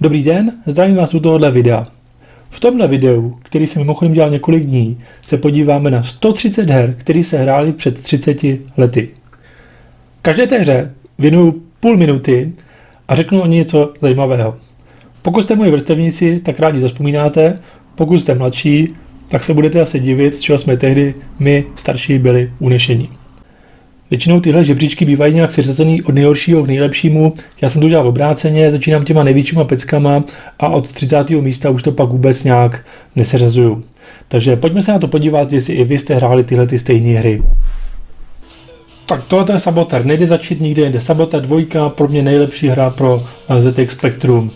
Dobrý den, zdravím vás u tohohle videa. V tomhle videu, který jsem mimochodem dělal několik dní, se podíváme na 130 her, které se hrály před 30 lety. Každé té hře věnuju půl minuty a řeknu o ní něco zajímavého. Pokud jste moji vrstevníci, tak rádi zavzpomínáte, pokud jste mladší, tak se budete asi divit, z čeho jsme tehdy my starší byli unešení. Většinou tyhle žebříčky bývají nějak seřazený od nejhoršího k nejlepšímu. Já jsem to dělal obráceně, začínám těma největšíma peckama a od 30. místa už to pak vůbec nějak neseřazuju. Takže pojďme se na to podívat, jestli i vy jste hráli tyhle stejné hry. Tak tohle je Saboteur, nejde začít nikde jinde. Saboteur 2, pro mě nejlepší hra pro ZX Spectrum.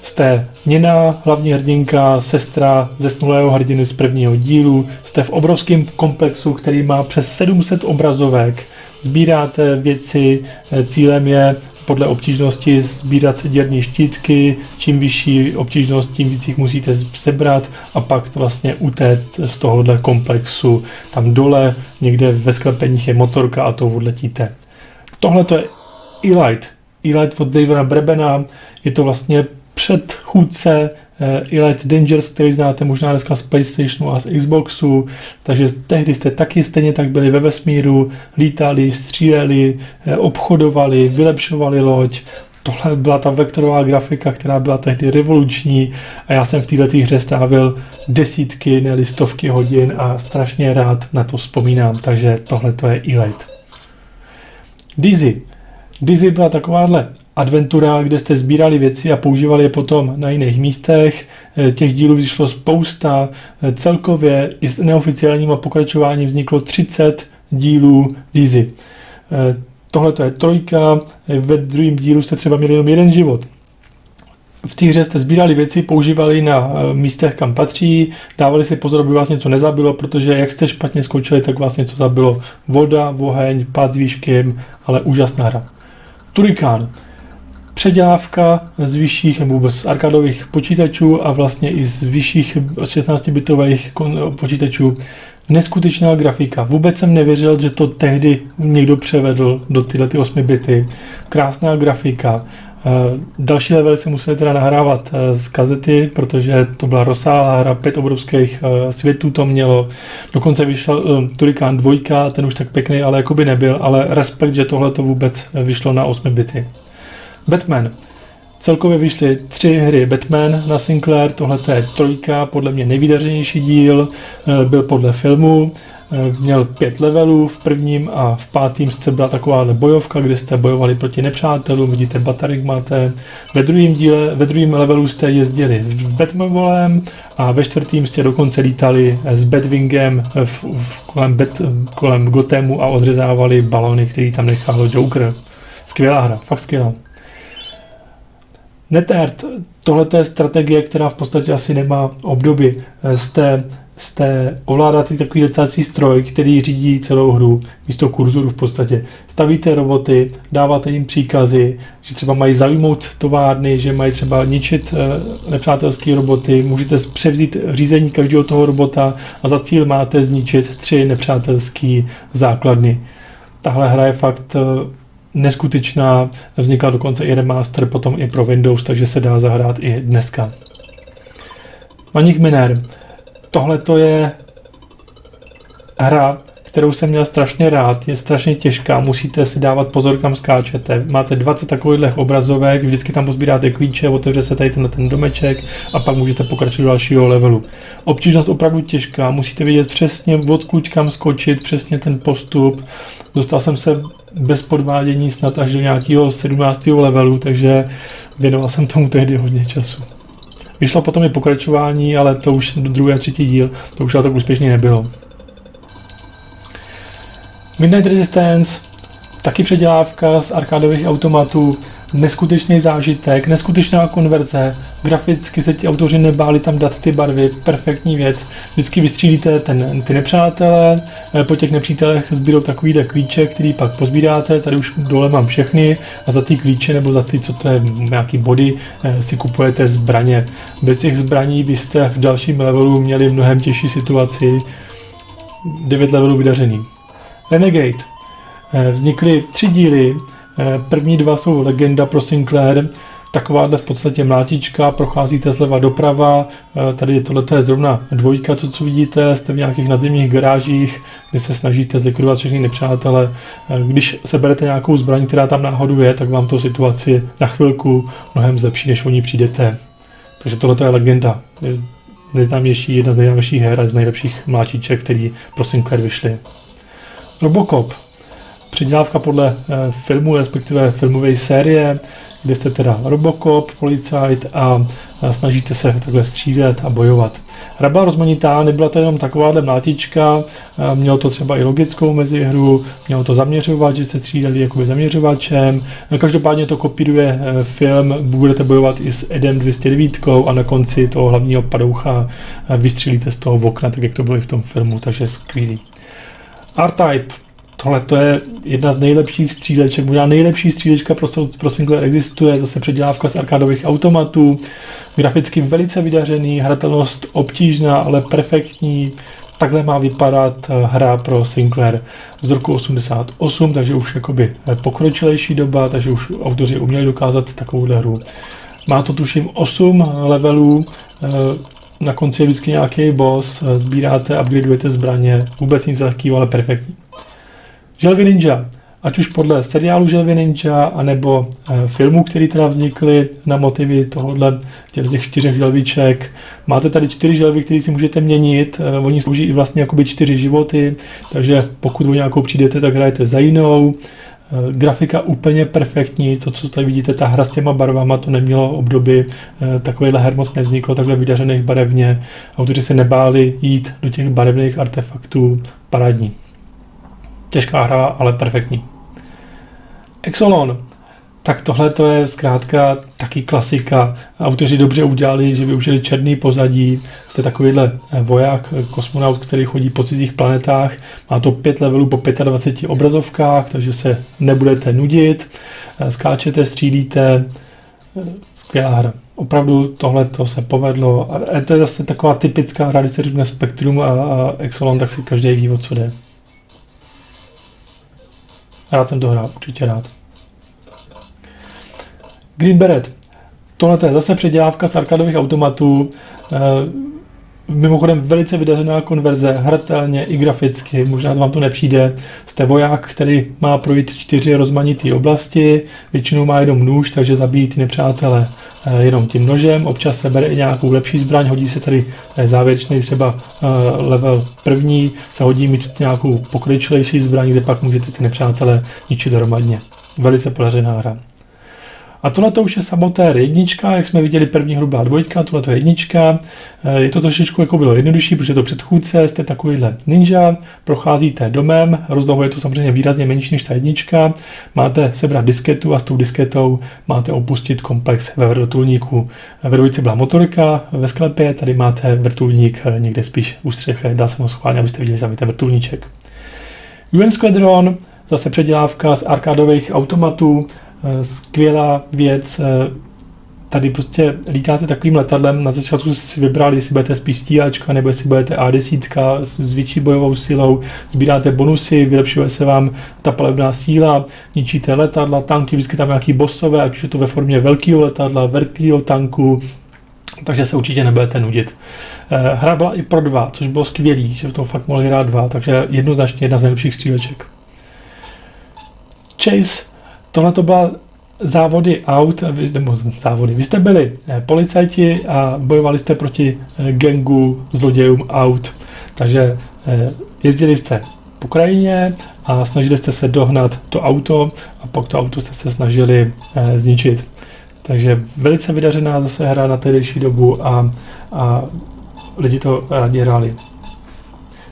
Jste Nina, hlavní hrdinka, sestra zesnulého hrdiny z prvního dílu. Jste v obrovském komplexu, který má přes 700 obrazovek. Sbíráte věci, cílem je podle obtížnosti sbírat děrní štítky. Čím vyšší obtížnost, tím víc jich musíte sebrat a pak vlastně utéct z tohohle komplexu. Tam dole, někde ve sklepeních je motorka a to odletíte. Tohle to je Elite od Davida Brebena. Je to vlastně předchůdce Elite Dangerous, který znáte možná dneska z PlayStationu a z Xboxu, takže tehdy jste taky stejně tak byli ve vesmíru, lítali, stříleli, obchodovali, vylepšovali loď. Tohle byla ta vektorová grafika, která byla tehdy revoluční a já jsem v této hře strávil desítky, ne stovky hodin a strašně rád na to vzpomínám, takže tohle to je Elite. Dizzy byla takováhle adventura, kde jste sbírali věci a používali je potom na jiných místech. Těch dílů vyšlo spousta. Celkově i s neoficiálním pokračováním vzniklo 30 dílů Dizzy. Tohle to je 3. Ve druhém dílu jste třeba měli jenom jeden život. V té hře jste sbírali věci, používali na místech, kam patří, dávali si pozor, aby vás něco nezabilo, protože jak jste špatně skočili, tak vás něco zabilo. Voda, oheň, pád s výškem, ale úžasná hra. Turrican. Předělávka z vyšších nebo z arkádových počítačů a vlastně i z vyšších 16-bitových počítačů. Neskutečná grafika. Vůbec jsem nevěřil, že to tehdy někdo převedl do tyhle 8 bity. Krásná grafika. Další levely se museli teda nahrávat z kazety, protože to byla rozsáhlá hra, 5 obrovských světů to mělo. Dokonce vyšel Turrican 2, ten už tak pěkný, ale jakoby nebyl, ale respekt, že tohle to vůbec vyšlo na 8 bity. Batman. Celkově vyšly 3 hry Batman na Sinclair, tohle je 3, podle mě nejvydařenější díl, byl podle filmu, měl 5 levelů, v prvním a v 5. jste byla taková bojovka, kde jste bojovali proti nepřátelům, vidíte batarik máte, ve druhém levelu jste jezdili Batmobilem a ve 4. jste dokonce lítali s Batwingem kolem Gothamu a odřezávali balony, který tam nechal Joker. Skvělá hra, fakt skvělá. NetEarth, tohle je strategie, která v podstatě asi nemá obdoby. Ovládáte takový letací stroj, který řídí celou hru, místo kurzoru v podstatě. Stavíte roboty, dáváte jim příkazy, že třeba mají zaujmout továrny, že mají třeba ničit nepřátelské roboty, můžete převzít řízení každého toho robota a za cíl máte zničit 3 nepřátelské základny. Tahle hra je fakt neskutečná, vznikla dokonce i remaster, potom i pro Windows, takže se dá zahrát i dneska. Manic Miner. Tohle to je hra, kterou jsem měl strašně rád, je strašně těžká, musíte si dávat pozor, kam skáčete. Máte 20 takových obrazovek, vždycky tam pozbíráte klíče, otevře se tady ten domeček a pak můžete pokračovat do dalšího levelu. Obtížnost opravdu těžká, musíte vědět přesně odkud kam skočit, přesně ten postup. Dostal jsem se bez podvádění snad až do nějakého 17. levelu, takže věnoval jsem tomu tehdy hodně času. Vyšlo potom i pokračování, ale to už do 2. a 3. díl, to už ale tak úspěšně nebylo. Midnight Resistance, taky předělávka z arkádových automatů, neskutečný zážitek, neskutečná konverze, graficky se ti autoři nebáli tam dát ty barvy, perfektní věc. Vždycky vystřílíte ty nepřátele, po těch nepřítelech sbírou takovýhle klíče, který pak pozbíráte, tady už dole mám všechny a za ty klíče nebo za ty, co to je, nějaký body, si kupujete zbraně. Bez těch zbraní byste v dalším levelu měli mnohem těžší situaci, 9 levelů vydařený. Renegade. Vznikly 3 díly, první 2 jsou legenda pro Sinclair, takováhle v podstatě mlátička, procházíte zleva doprava, tady tohleto je zrovna dvojka, co vidíte, jste v nějakých nadzemních garážích, kde se snažíte zlikvidovat všechny nepřátele. Když seberete nějakou zbraň, která tam náhodou je, tak vám to situaci na chvilku mnohem zlepší, než o ní přijdete. Takže tohleto je legenda. Nejznámější, jedna z nejznámějších her a z nejlepších mlátiček, který pro Sinclair vyšly. Robocop. Předělávka podle filmu, respektive filmové série, kde jste teda Robocop, policajt a snažíte se takhle střílet a bojovat. Hra byla rozmanitá, nebyla to jenom takováhle mlátička, mělo to třeba i logickou mezihru, mělo to zaměřovat, že se střídali jakoby zaměřovačem. Každopádně to kopíruje film, budete bojovat i s Edem 209 a na konci toho hlavního padoucha vystřelíte z toho okna, tak jak to bylo i v tom filmu, takže skvělý. R-Type. Tohle to je jedna z nejlepších stříleček, možná nejlepší střílečka pro Sinclair existuje, zase předělávka z arkádových automatů, graficky velice vydařený, hratelnost obtížná, ale perfektní. Takhle má vypadat hra pro Sinclair z roku 88, takže už jakoby pokročilejší doba, takže už autoři uměli dokázat takovouhle hru. Má to tuším 8 levelů, na konci je vždycky nějaký boss, sbíráte, upgradeujete zbraně, vůbec nic lehkého, ale perfektní. Želvy Ninja, ať už podle seriálu Želvy Ninja, anebo filmů, které teda vznikly na motivy tohohle, těch 4 želvíček. Máte tady 4 želvy, které si můžete měnit, oni slouží i vlastně jakoby 4 životy, takže pokud o nějakou přijdete, tak hrajete za jinou. Grafika úplně perfektní, to, co tady vidíte, ta hra s těma barvama, to nemělo období, takovýhle her moc nevzniklo, takhle vydařených barevně. Autoři se nebáli jít do těch barevných artefaktů, parádní. Těžká hra, ale perfektní. Exolon. Tak tohle to je zkrátka taky klasika. Autoři dobře udělali, že využili černý pozadí. Jste takovýhle voják, kosmonaut, který chodí po cizích planetách. Má to 5 levelů po 25 obrazovkách, takže se nebudete nudit. Skáčete, střílíte. Skvělá hra. Opravdu tohle to se povedlo. A to je zase taková typická hra, když se řekne Spectrum a Exolon, tak si každý ví, o co jde. Rád jsem to hrál, určitě rád. Green Beret. Tohle je zase předělávka z arkádových automatů. Mimochodem velice vydařená konverze, hratelně i graficky, možná vám to nepřijde. Jste voják, který má projít 4 rozmanité oblasti, většinou má jenom nůž, takže zabíjí ty nepřátele jenom tím nožem, občas se bere i nějakou lepší zbraň, hodí se tady závěrečný třeba level první, se hodí mít nějakou pokročilejší zbraň, kde pak můžete ty nepřátele ničit hromadně. Velice podařená hra. A tohle to už je Sabotér 1, jak jsme viděli první hrubá 2, tohle to je 1. Je to trošičku jako bylo jednodušší, protože to předchůdce, jste takovýhle ninja, procházíte domem, rozlohou je to samozřejmě výrazně menší než ta 1, máte sebrat disketu a s tou disketou máte opustit komplex ve vrtulníku. Ve 2 byla motorka ve sklepě, tady máte vrtulník někde spíš u střechy, dá se ho schválně, abyste viděli sami ten vrtulníček. UN Squadron, zase předělávka z arkádových automatů, skvělá věc, tady prostě lítáte takovým letadlem, na začátku jste si vybrali, jestli budete spíš stíhačka, nebo jestli budete A10 s větší bojovou silou, sbíráte bonusy, vylepšuje se vám ta palebná síla, ničíte letadla, tanky, vždycky tam nějaký bossové, ať už je to ve formě velkého letadla, velkého tanku, takže se určitě nebudete nudit. Hra byla i pro 2, což bylo skvělý, že v tom fakt mohli hrát 2, takže jednoznačně jedna z nejlepších stříleček. Chase. Tohle to byla závody aut, vy jste byli policajti a bojovali jste proti gangu zlodějům aut, takže jezdili jste po krajině a snažili jste se dohnat to auto a pak to auto jste se snažili zničit. Takže velice vydařená zase hra na tehdejší dobu a lidi to rádi hráli.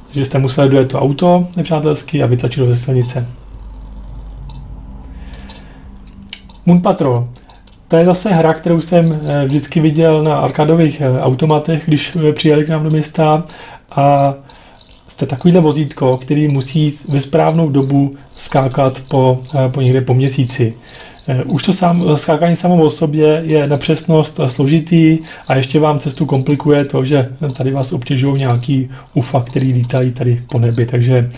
Takže jste museli dojet to auto nepřátelský a vytlačit ho ze silnice. Moon Patrol. To je zase hra, kterou jsem vždycky viděl na arkádových automatech, když přijeli k nám do města a jste takovýhle vozítko, který musí ve správnou dobu skákat po někde po měsíci. Už to skákání samo o sobě je na přesnost složitý a ještě vám cestu komplikuje to, že tady vás obtěžují nějaký UFA, který lítají tady po nebi, takže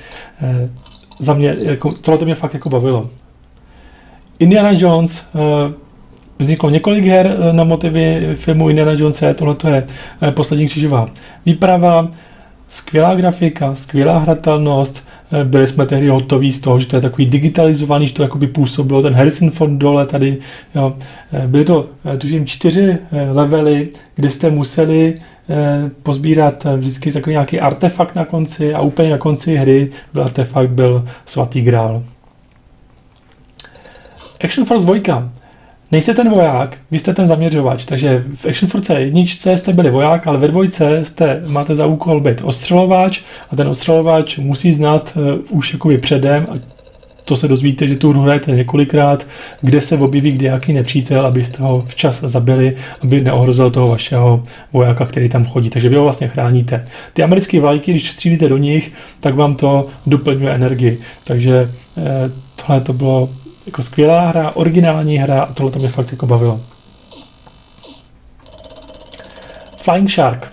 za mě, tohle mě fakt jako bavilo. Indiana Jones, Vzniklo několik her na motivy filmu Indiana Jonese, tohle je Poslední křížová výprava, skvělá grafika, skvělá hratelnost, byli jsme tehdy hotoví z toho, že to je takový digitalizovaný, že to jakoby působilo, ten Harrison Ford dole tady, jo. Byly to, tuším, 4 levely, kde jste museli pozbírat vždycky takový nějaký artefakt na konci a úplně na konci hry byl artefakt, byl svatý grál. Action Force 2. Nejste ten voják, vy jste ten zaměřovač, takže v Action Force 1 jste byli voják, ale ve 2 máte za úkol být ostřelovač a ten ostřelovač musí znát už jakoby předem, a to se dozvíte, že tu hru hrajete několikrát, kde se objeví kdejaký nepřítel, abyste ho včas zabili, aby neohrozil toho vašeho vojáka, který tam chodí, takže vy ho vlastně chráníte. Ty americké vlajky, když střílíte do nich, tak vám to doplňuje energii, takže tohle to bylo jako skvělá hra, originální hra a tohle to mě fakt jako bavilo. Flying Shark.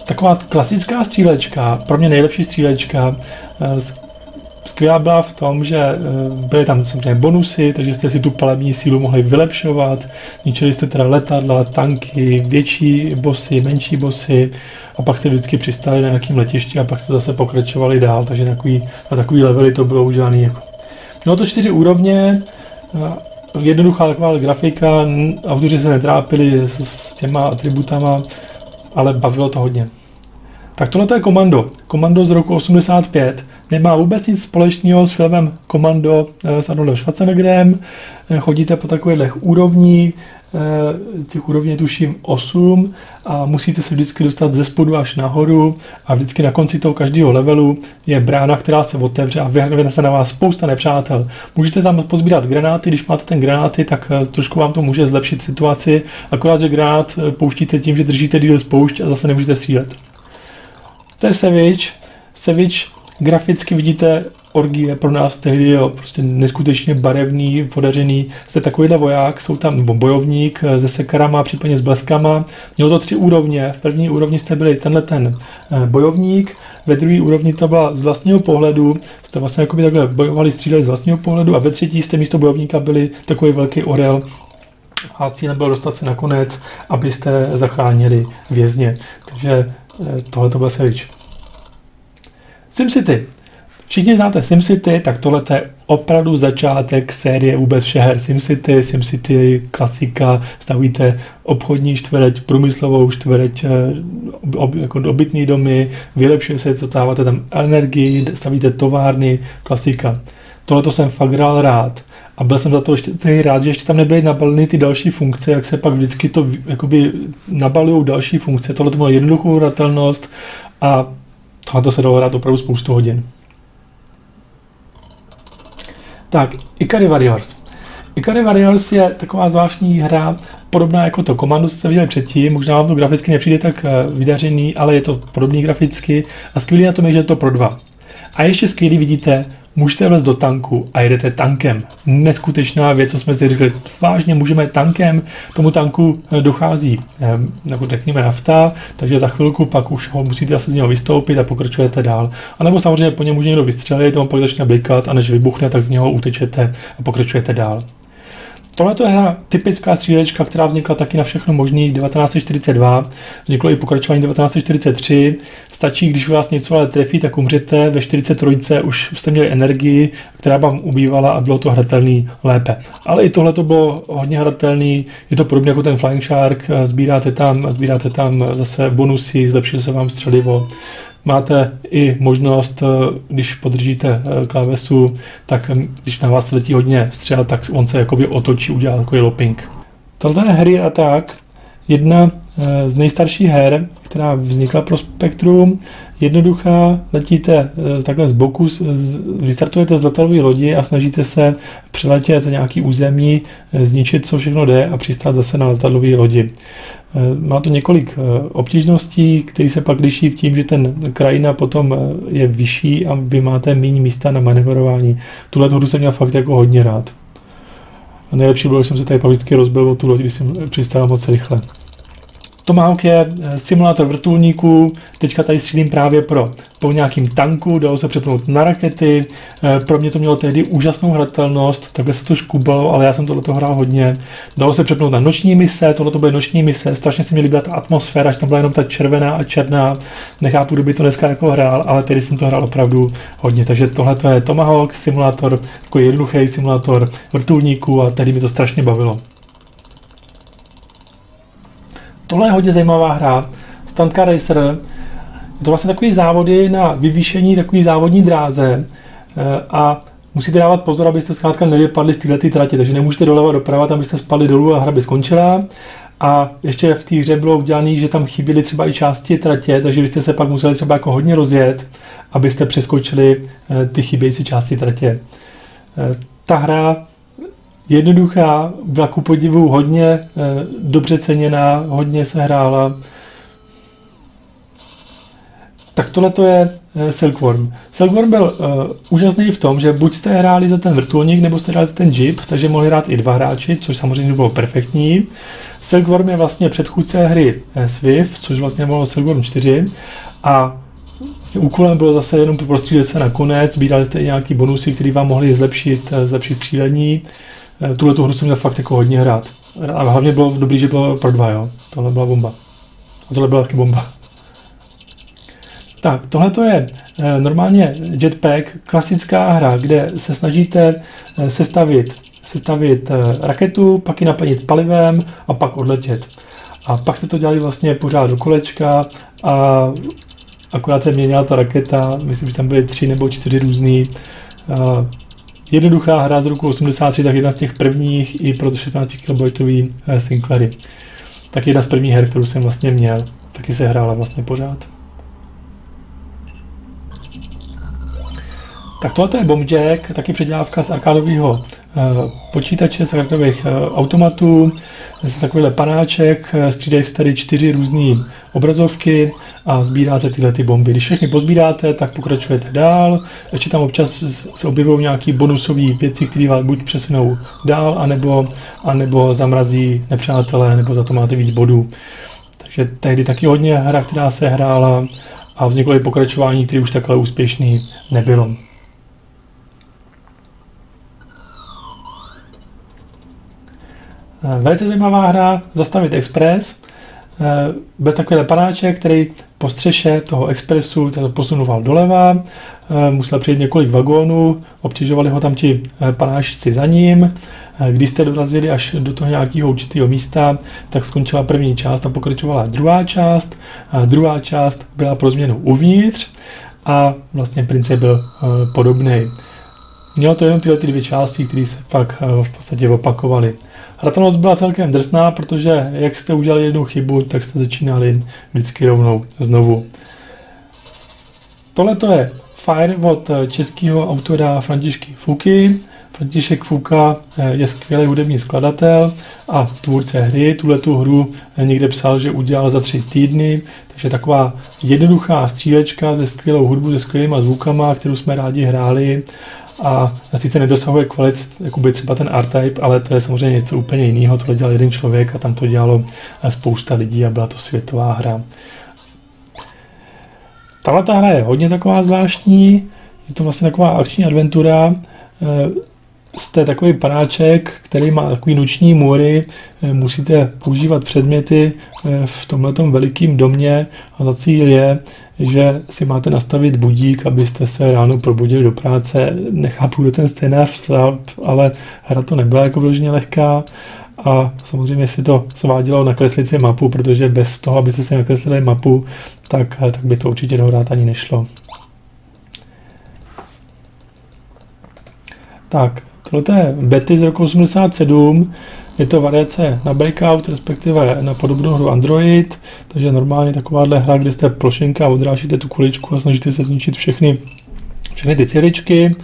Taková klasická střílečka, pro mě nejlepší střílečka. Skvělá byla v tom, že byly tam samozřejmě bonusy, takže jste si tu palební sílu mohli vylepšovat. Ničili jste teda letadla, tanky, větší bossy, menší bossy a pak jste vždycky přistali na nějakým letišti a pak jste zase pokračovali dál, takže na takový levely to bylo udělané jako. Mělo to 4 úrovně, jednoduchá taková grafika, autoři se netrápili s těma atributama, ale bavilo to hodně. Tak tohle je Komando. Komando z roku 85. Nemá vůbec nic společného s filmem Komando s Arnoldem Schwarzeneggerem. Chodíte po takových úrovní, těch úrovní tuším 8 a musíte se vždycky dostat ze spodu až nahoru a vždycky na konci toho každého levelu je brána, která se otevře a vyhrne se na vás spousta nepřátel. Můžete tam pozbírat granáty, když máte ten granáty, tak trošku vám to může zlepšit situaci, akorát, že granát pouštíte tím, že držíte díl spoušť a zase nemůžete střílet. To je Savage, graficky vidíte orgie pro nás tehdy, jo, prostě neskutečně barevný, podařený. Jste takovýhle voják, jsou tam nebo bojovník se sekarama, případně s bleskama. Mělo to 3 úrovně. V první úrovni jste byli ten bojovník, ve druhé úrovni to byla z vlastního pohledu, jste vlastně jakoby takhle bojovali, stříleli z vlastního pohledu a ve třetí jste místo bojovníka byli takový velký orel. A cílem bylo dostat se nakonec, abyste zachránili vězně. Takže tohle to byl Savage. SimCity. Všichni znáte SimCity, tak tohle je opravdu začátek série vůbec všech her. SimCity, klasika, stavíte obchodní čtvereť, průmyslovou čtvereť, jako obytný domy, vylepšuje se to, dáváte tam energii, stavíte továrny, klasika. Tohle jsem fakt hrál rád. A byl jsem za to ještě rád, že ještě tam nebyly nabaleny ty další funkce, jak se pak vždycky to jakoby nabalují další funkce. Tohle to bylo jednoduchou hratelnost a tohle se dalo hrát opravdu spoustu hodin. Tak, Ikari Warriors. Ikari Warriors je taková zvláštní hra, podobná jako to Komando, co jste viděli předtím, možná vám to graficky nepřijde tak vydařený, ale je to podobný graficky a skvělý na tom je, že je to pro 2. A ještě skvělý vidíte, můžete vlez do tanku a jedete tankem. Neskutečná věc, co jsme si řekli, vážně můžeme tankem, tomu tanku dochází, jako řekněme nafta, takže za chvilku pak už ho musíte zase z něho vystoupit a pokračujete dál. A nebo samozřejmě po něm může někdo vystřelit, on pak začne blikat a než vybuchne, tak z něho utečete a pokračujete dál. Tohle je hra typická střílečka, která vznikla taky na všechno možný 1942, vzniklo i pokračování 1943, stačí, když vás něco ale trefí, tak umřete, ve 43 už jste měli energii, která vám ubývala a bylo to hratelný lépe. Ale i tohle to bylo hodně hratelný, je to podobně jako ten Flying Shark, sbíráte tam zase bonusy, zlepšuje se vám střelivo. Máte i možnost, když podržíte klávesu, tak když na vás letí hodně střel, tak on se jakoby otočí, udělá takový looping. Tato hry a tak, jedna z nejstarších her, která vznikla pro Spektrum, jednoduchá, letíte takhle z boku, vystartujete z letadlové lodi a snažíte se přeletět nějaký území, zničit, co všechno jde a přistát zase na letadlové lodi. Má to několik obtížností, které se pak liší v tím, že ten krajina potom je vyšší a vy máte méně místa na manevrování. Tuhle hru jsem měl fakt jako hodně rád. A nejlepší bylo, že jsem se tady pak vždycky rozbil o tu loď, když jsem přistál moc rychle. Tomahawk je simulátor vrtulníků, teďka tady střílím právě po nějakým tanku, dalo se přepnout na rakety, pro mě to mělo tehdy úžasnou hratelnost, takhle se to škubalo, ale já jsem tohleto hrál hodně. Dalo se přepnout na noční mise, tohle to byly noční mise, strašně se mi líbila ta atmosféra, že tam byla jenom ta červená a černá, nechápu, kdo by to dneska jako hrál, ale tehdy jsem to hrál opravdu hodně, takže tohle to je Tomahawk, simulátor, takový jednoduchý simulátor vrtulníků a tehdy mi to strašně bavilo. Tohle je hodně zajímavá hra, Stunt Car Racer. Je to vlastně takový závody na vyvýšení, takový závodní dráze a musíte dávat pozor, abyste zkrátka nevypadli z této tratě, takže nemůžete doleva doprava, tam byste spadli dolů a hra by skončila. A ještě v té hře bylo udělané, že tam chyběly třeba i části tratě, takže byste se pak museli třeba jako hodně rozjet, abyste přeskočili ty chybějící části tratě. Ta hra jednoduchá, byla ku podivu hodně dobře ceněná, hodně se hrála. Tak tohle to je Silkworm. Silkworm byl úžasný v tom, že buď jste hráli za ten vrtulník, nebo jste hráli za ten jeep, takže mohli hrát i dva hráči, což samozřejmě bylo perfektní. Silkworm je vlastně předchůdce hry Swift, což vlastně bylo Silkworm 4 a vlastně úkolem bylo zase jenom prostřílet se nakonec, sbírali jste i nějaký bonusy, které vám mohly zlepšit střílení. Tuhletu hru jsem měl fakt jako hodně hrát. A hlavně bylo dobrý, že bylo pro dva, jo. Tohle byla bomba. A tohle byla taky bomba. Tak, tohle to je normálně Jetpack, klasická hra, kde se snažíte sestavit raketu, pak ji naplnit palivem a pak odletět. A pak se to dělali vlastně pořád do kolečka a akorát se měnila ta raketa, myslím, že tam byly 3 nebo 4 různý. Jednoduchá hra z roku 83, tak jedna z těch prvních i pro 16 KB Sinclairy. Tak jedna z prvních her, kterou jsem vlastně měl, taky se hrála vlastně pořád. Tak tohle je Bomb Jack, taky předělávka z arkádového počítače, z arkádových automatů. Je takovýhle panáček, střídají se tady 4 různé obrazovky a sbíráte tyhle ty bomby. Když všechny pozbíráte, tak pokračujete dál. Ještě tam občas se objevují nějaké bonusové věci, které vás buď přesunou dál, anebo zamrazí nepřátelé, nebo za to máte víc bodů. Takže tehdy taky hodně hra, která se hrála a vzniklo i pokračování, které už takhle úspěšný nebylo. Velice zajímavá hra Zastavit Express. Bez takovýhle panáček, který po střeše toho expressu posunoval doleva. Musel přijet několik vagónů, obtěžovali ho tam ti panáčci za ním. Když jste dorazili až do toho nějakého určitého místa, tak skončila první část a pokračovala druhá část. Druhá část byla pro změnu uvnitř a vlastně princip byl podobný. Mělo to jenom tyhle dvě části, které se pak v podstatě opakovaly. Hratelnost byla celkem drsná, protože jak jste udělali jednu chybu, tak jste začínali vždycky rovnou znovu. Tohle to je Fire od českého autora Františky Fuky. František Fuka je skvělý hudební skladatel a tvůrce hry. Tuhletu hru někde psal, že udělal za 3 týdny, takže taková jednoduchá střílečka se skvělou hudbou, se skvělýma zvukama, kterou jsme rádi hráli. A sice nedosahuje kvalit, jako by třeba ten R-Type, ale to je samozřejmě něco úplně jiného. Tohle dělal jeden člověk a tam to dělalo spousta lidí a byla to světová hra. Tahle hra je hodně taková zvláštní, je to vlastně taková akční adventura. Jste takový panáček, který má takový noční můry, musíte používat předměty v tomhletom velikém domě a za cíl je, že si máte nastavit budík, abyste se ráno probudili do práce. Nechápu, kdo ten scénář psal, ale hra to nebyla jako vloženě lehká a samozřejmě si to svádělo nakreslit si mapu, protože bez toho, abyste si nakreslili mapu, tak by to určitě dohrát ani nešlo. Tak, tohle je Betty z roku 87, je to variace na Breakout, respektive na podobnou hru Android, takže normálně takováhle hra, kde jste plošinka a odrážíte tu kuličku a snažíte se zničit všechny ty cihličky.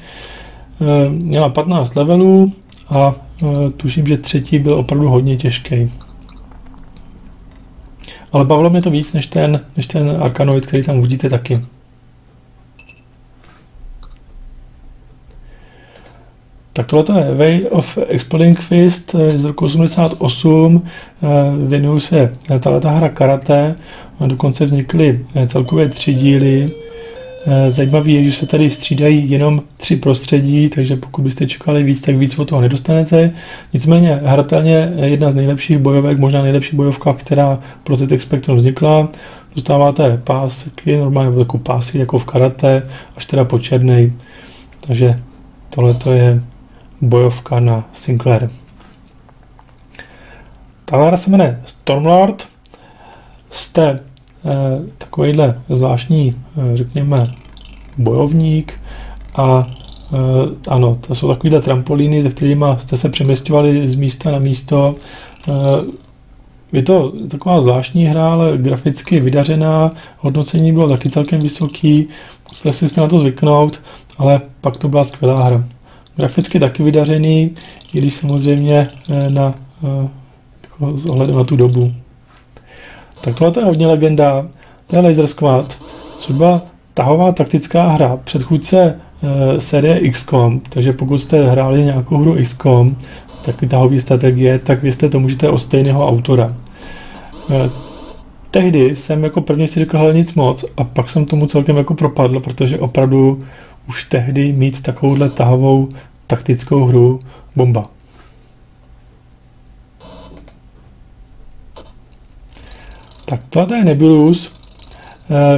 Měla 15 levelů a tuším, že třetí byl opravdu hodně těžký. Ale bavilo mě to víc než ten Arkanoid, který tam uvidíte taky. Tak tohle je Way of Exploding Fist z roku 88, věnují se tato hra karate, dokonce vznikly celkově 3 díly. Zajímavé je, že se tady střídají jenom 3 prostředí, takže pokud byste čekali víc, tak víc od toho nedostanete. Nicméně hratelně jedna z nejlepších bojovek, možná nejlepší bojovka, která pro ZX Spectrum vznikla. Dostáváte pásky, normálně takovou pásky jako v karate, až teda po černej. Takže tohle je bojovka na Sinclair. Tahle hra se jmenuje Stormlord. Jste takovýhle zvláštní, řekněme, bojovník a ano, to jsou takovýhle trampolíny, se kterými jste se přeměstňovali z místa na místo. Je to taková zvláštní hra, ale graficky vydařená, hodnocení bylo taky celkem vysoký, museli jste na to zvyknout, ale pak to byla skvělá hra. Graficky taky vydařený, i když samozřejmě s ohledem na tu dobu. Tak tohle je hodně legenda, to je Laser Squad, což byla tahová taktická hra, předchůdce série XCOM, takže pokud jste hráli nějakou hru XCOM, taky tahový strategie, tak vězte tomu, že to je od stejného autora. Tehdy jsem jako první si řekl, hele, nic moc, a pak jsem tomu celkem jako propadl, protože opravdu už tehdy mít takovouhle tahovou taktickou hru bomba. Tak tohle je Nebulus,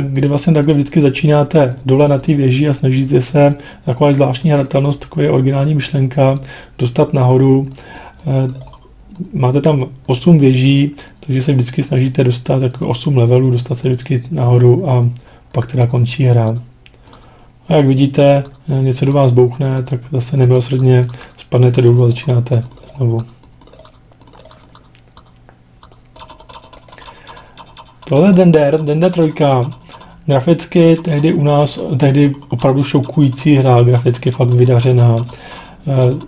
kdy vlastně takhle vždycky začínáte dole na té věži a snažíte se taková zvláštní hratelnost, taková originální myšlenka, dostat nahoru. Máte tam 8 věží, takže se vždycky snažíte dostat jako 8 levelů, dostat se vždycky nahoru a pak teda končí hra. A jak vidíte, něco do vás bouchne, tak zase nemilosrdně spadnete dolů a začínáte znovu. Tohle je Dender 3. Graficky tehdy opravdu šokující hra, graficky fakt vydařená.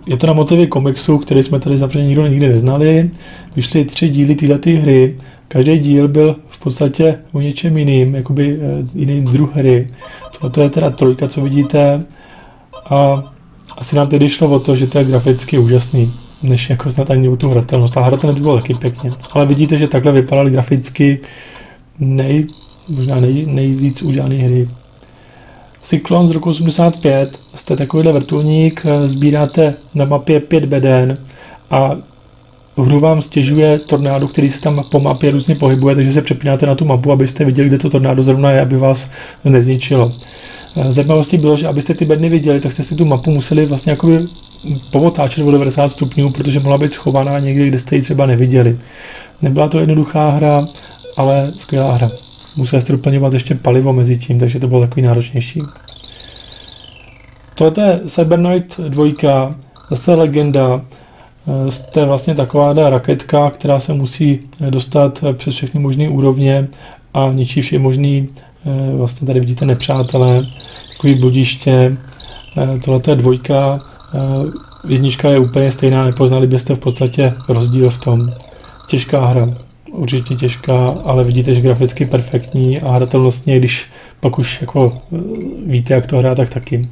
Je to na motivy komiksu, který jsme tady zapřed nikdy neznali. Vyšly 3 díly této hry. Každý díl byl v podstatě o něčem jiným, jakoby jiný druh hry. To je teda 3, co vidíte. A asi nám tedy šlo o to, že to je graficky úžasný, než jako snad ani o tu hratelnost. A hratelnost bylo taky pěkně. Ale vidíte, že takhle vypadaly graficky možná nejvíc udělané hry. Cyklon z roku 85, jste takovýhle vrtulník, sbíráte na mapě 5 beden a hru vám stěžuje tornádo, který se tam po mapě různě pohybuje, takže se přepínáte na tu mapu, abyste viděli, kde to tornádo zrovna je, aby vás nezničilo. Zajímavostí bylo, že abyste ty bedny viděli, tak jste si tu mapu museli vlastně jakoby povotáčet o 90 stupňů, protože mohla být schovaná někde, kde jste ji třeba neviděli. Nebyla to jednoduchá hra, ale skvělá hra. Museli jste doplňovat ještě palivo mezi tím, takže to bylo takový náročnější. Tohle je Cybernoid 2, zase legenda. Jste vlastně taková raketka, která se musí dostat přes všechny možné úrovně a ničí vše možný. Vlastně tady vidíte nepřátelé, takový bodiště. Tohle je 2, 1 je úplně stejná, nepoznali byste v podstatě rozdíl v tom. Těžká hra. Určitě těžká, ale vidíte, že graficky perfektní a hratelnostně, když pak už jako víte, jak to hrát, tak taky.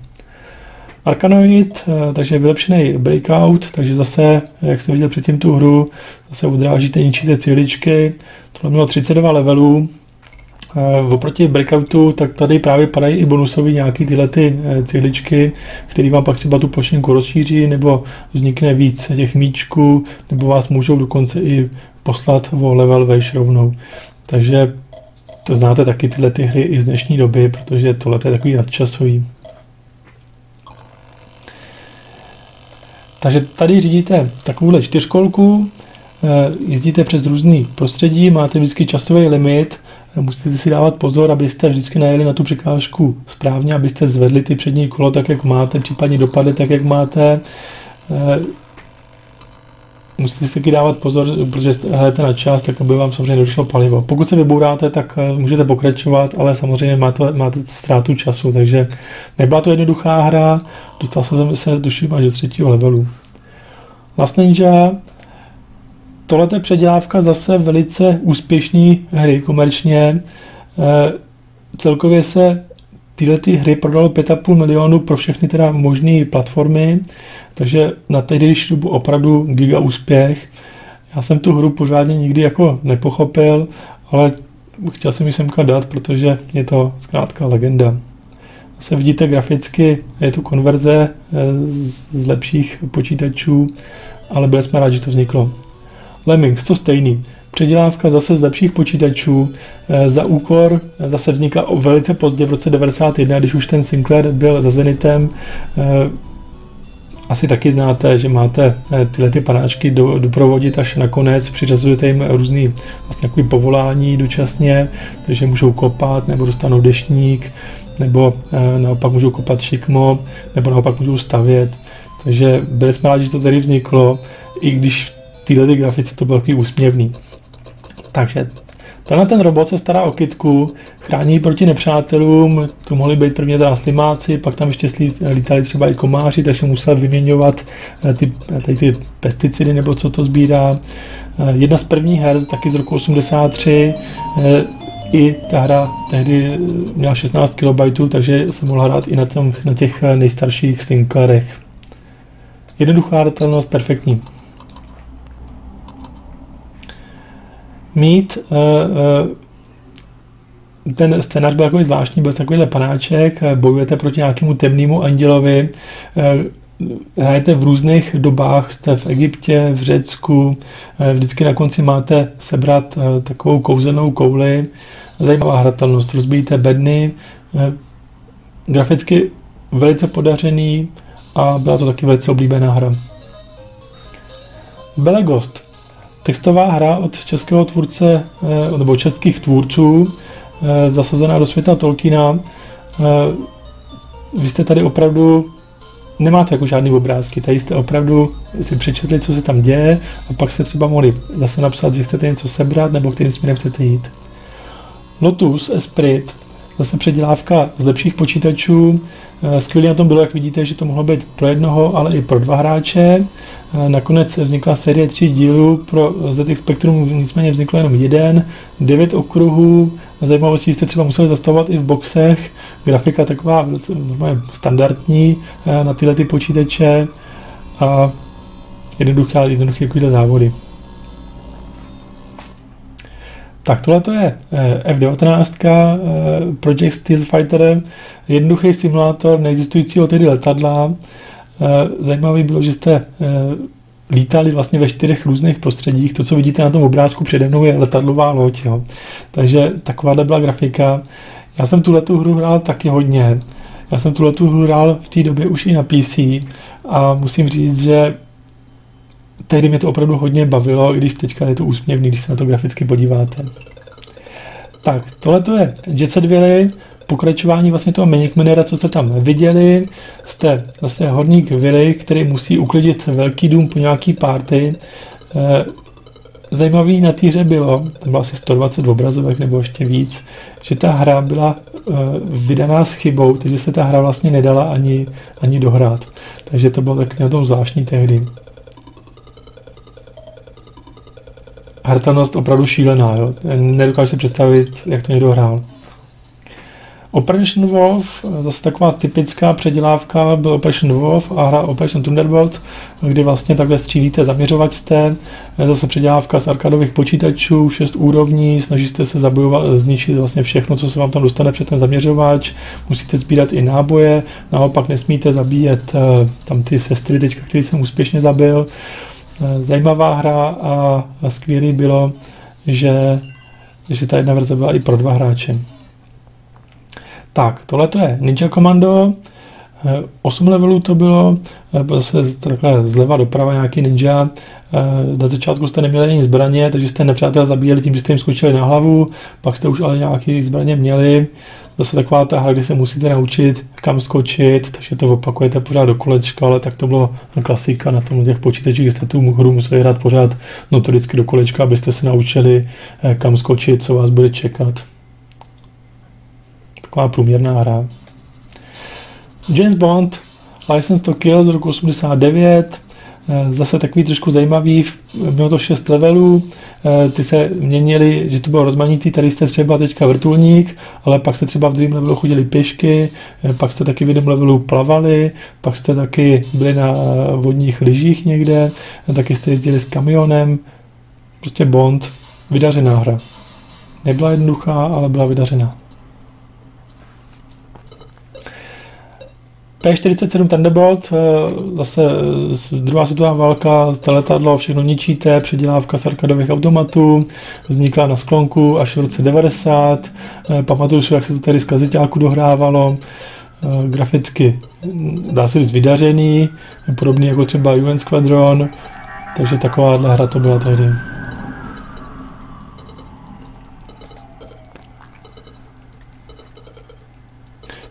Arkanoid, takže vylepšený breakout, takže zase, jak jste viděl předtím tu hru, zase odrážíte, ničíte cihličky, tohle mělo 32 levelů. Oproti breakoutu, tak tady právě padají i bonusové nějaký tyhle ty cihličky, které vám pak třeba tu plošinku rozšíří, nebo vznikne víc těch míčků, nebo vás můžou dokonce i poslat o level vejš rovnou. Takže to znáte taky tyhle ty hry i z dnešní doby, protože tohle je takový nadčasový. Takže tady řídíte takovouhle 4kolku, jezdíte přes různý prostředí, máte vždycky časový limit, musíte si dávat pozor, abyste vždycky najeli na tu překážku správně, abyste zvedli ty přední kolo tak, jak máte, případně dopadli tak, jak máte. Musíte si taky dávat pozor, protože hrajete na čas, tak aby vám samozřejmě došlo palivo. Pokud se vybouráte, tak můžete pokračovat, ale samozřejmě máte ztrátu času, takže nebyla to jednoduchá hra, dostal jsem se tuším až do 3. levelu. Last Ninja, tohle je předělávka zase velice úspěšný hry komerčně. Celkově se tyhle ty hry prodalo 5,5 milionu pro všechny teda možné platformy, takže na tehdejší dobu opravdu giga úspěch. Já jsem tu hru pořádně nikdy jako nepochopil, ale chtěl jsem ji semka dát, protože je to zkrátka legenda. Zase vidíte graficky, je to konverze z lepších počítačů, ale byli jsme rádi, že to vzniklo. Lemmings, to stejný. Předělávka zase z lepších počítačů, za úkor zase vznikla velice pozdě v roce 1991, když už ten Sinclair byl za Zenitem. Asi taky znáte, že máte tyhle ty panáčky doprovodit až nakonec, přiřazujete jim různý vlastně takový povolání dočasně, takže můžou kopat, nebo dostanou deštník, nebo naopak můžou kopat šikmo, nebo naopak můžou stavět. Takže byli jsme rádi, že to tady vzniklo, i když v této grafice to bylo takový úsměvný. Takže tenhle ten robot se stará o kytku, chrání proti nepřátelům, to mohli být prvně teda slimáci, pak tam ještě lítali třeba i komáři, takže musel vyměňovat ty pesticidy nebo co to sbírá. Jedna z prvních her, taky z roku 83, i ta hra tehdy měla 16 KB, takže se mohla hrát i na těch nejstarších Sinclairech. Jednoduchá hratelnost, perfektní. Mít ten scénář byl takový zvláštní, byl takovýhle panáček, bojujete proti nějakému temnému andělovi, hrajete v různých dobách, jste v Egyptě, v Řecku, vždycky na konci máte sebrat takovou kouzelnou kouli, zajímavá hratelnost, rozbíjíte bedny, graficky velice podařený a byla to taky velice oblíbená hra. Belegost. Textová hra od českého tvůrce, nebo českých tvůrců, zasazená do světa Tolkiena. Vy jste tady opravdu, nemáte jako žádný obrázky, tady jste opravdu si přečetli, co se tam děje a pak jste třeba mohli zase napsat, že chcete něco sebrat nebo kterým směrem chcete jít. Lotus Esprit, zase předělávka z lepších počítačů. Skvělý na tom bylo, jak vidíte, že to mohlo být pro jednoho, ale i pro dva hráče. Nakonec vznikla série 3 dílů, pro ZX Spectrum nicméně vzniklo jenom jeden, 9 okruhů. Zajímavostí jste třeba museli zastavovat i v boxech. Grafika taková standardní na tyhle ty počítače a jednoduché takovýhle závody. Tak tohle to je F-19, Project Steel Fighter, jednoduchý simulátor neexistujícího tedy letadla. Zajímavý bylo, že jste lítali vlastně ve 4 různých prostředích. To, co vidíte na tom obrázku přede mnou, je letadlová loď. Jo. Takže takováhle byla grafika. Já jsem tuhletu hru hrál taky hodně. Já jsem tuhletu hru hrál v té době už i na PC a musím říct, že tehdy mě to opravdu hodně bavilo, i když teďka je to úsměvný, když se na to graficky podíváte. Tak, tohle to je Jet Set Willy, pokračování vlastně toho Maniac Manera, co jste tam viděli. Jste zase horník Willy, který musí uklidit velký dům po nějaký party. Zajímavý na té hře bylo, tam bylo asi 120 obrazovek nebo ještě víc, že ta hra byla vydaná s chybou, takže se ta hra vlastně nedala ani dohrát. Takže to bylo taky na tom zvláštní tehdy. Hratelnost opravdu šílená, jo? Nedokážu si představit, jak to někdo hrál. Operation Wolf, zase taková typická předělávka, byl Operation Wolf a hra Operation Thunderbolt, kdy vlastně takhle střílíte, zaměřovat jste, zase předělávka z arkadových počítačů, 6 úrovní, snažíte se zničit vlastně všechno, co se vám tam dostane před ten zaměřovač, musíte sbírat i náboje, naopak nesmíte zabíjet tam ty sestry teďka, který jsem úspěšně zabil. Zajímavá hra a skvělý bylo, že ta jedna verze byla i pro 2 hráče. Tak, tohle to je Ninja Commando, 8 levelů to bylo, zase takhle zleva doprava nějaký ninja, na začátku jste neměli ani zbraně, takže jste nepřátel zabíjeli tím, že jste jim skočili na hlavu, pak jste už ale nějaké zbraně měli, zase taková ta hra, kde se musíte naučit, kam skočit, takže to opakujete pořád do kolečka, ale tak to bylo klasika na tom těch počítačích, kde jste tu hru museli hrát pořád notoricky do kolečka, abyste se naučili, kam skočit, co vás bude čekat. Taková průměrná hra. James Bond, License to Kill z roku 89, Zase takový trošku zajímavý, bylo to 6 levelů, ty se měnily, že to bylo rozmanitý, tady jste třeba teďka vrtulník, ale pak jste třeba v druhém levelu chodili pěšky, pak jste taky v jednom levelu plavali, pak jste taky byli na vodních lyžích někde, taky jste jezdili s kamionem, prostě Bond, vydařená hra. Nebyla jednoduchá, ale byla vydařená. P-47 Thunderbolt, zase druhá světová válka, letadlo, všechno ničíte, předělávka z arkadových automatů, vznikla na sklonku až v roce 90, pamatuju si, jak se to tady z kazeťáku dohrávalo, graficky dá se říct vydařený, podobný jako třeba UN Squadron, takže takováhle hra to byla tehdy.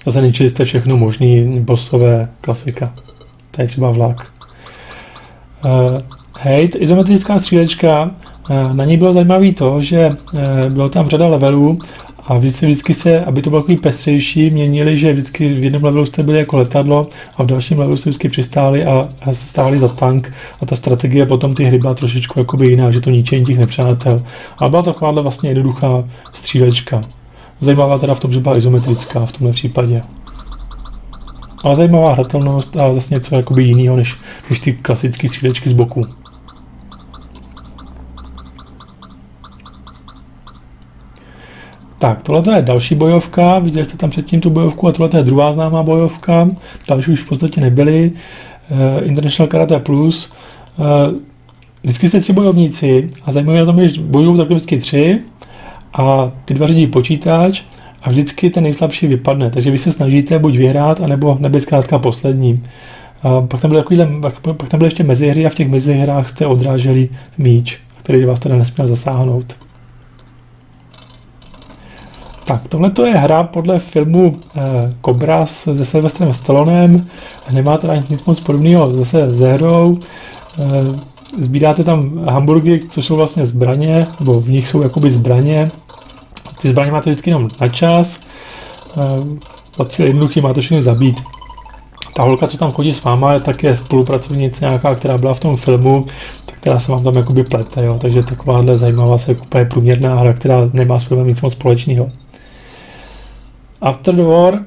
Zase ničili jste všechno možný, bossové, klasika. Tady třeba vlak. Hejt, izometrická střílečka, na ní bylo zajímavé to, že bylo tam řada levelů a vždycky se, aby to bylo takový pestřejší, měnili, že vždycky v jednom levelu jste byli jako letadlo a v dalším levelu jste vždycky přistáli a stáli za tank a ta strategie potom ty hry byla trošičku jakoby jiná, že to ničení těch nepřátel. Ale byla takováhle vlastně jednoduchá střílečka. Zajímavá teda v tom, že byla izometrická v tomhle případě. Ale zajímavá hratelnost a zase něco jakoby jiného, než ty klasické střílečky z boku. Tak, tohle je další bojovka, viděli jste tam předtím tu bojovku a tohle je druhá známá bojovka, další už v podstatě nebyly. International Karate Plus. Vždycky jste 3 bojovníci a zajímavé na tom je, že bojují takhle vždycky 3 a ty 2 řídí počítač a vždycky ten nejslabší vypadne, takže vy se snažíte buď vyhrát, anebo nebýt zkrátka poslední. Pak tam byly ještě mezihry a v těch mezihrách jste odráželi míč, který vás teda nesměl zasáhnout. Tak, tohle je hra podle filmu Cobra se Sylvestrem Stallonem, nemá teda nic moc podobného zase s hrou. Sbíráte tam hamburgy, což jsou vlastně zbraně, nebo v nich jsou jakoby zbraně. Ty zbraně máte vždycky jenom na čas. Patří jednoduchý, máte všechny zabít. Ta holka, co tam chodí s váma, je také spolupracovnice nějaká, která byla v tom filmu, tak která se vám tam jakoby plete, jo. Takže takováhle zajímavá se úplně průměrná hra, která nemá s filmem nic moc společného. After the War,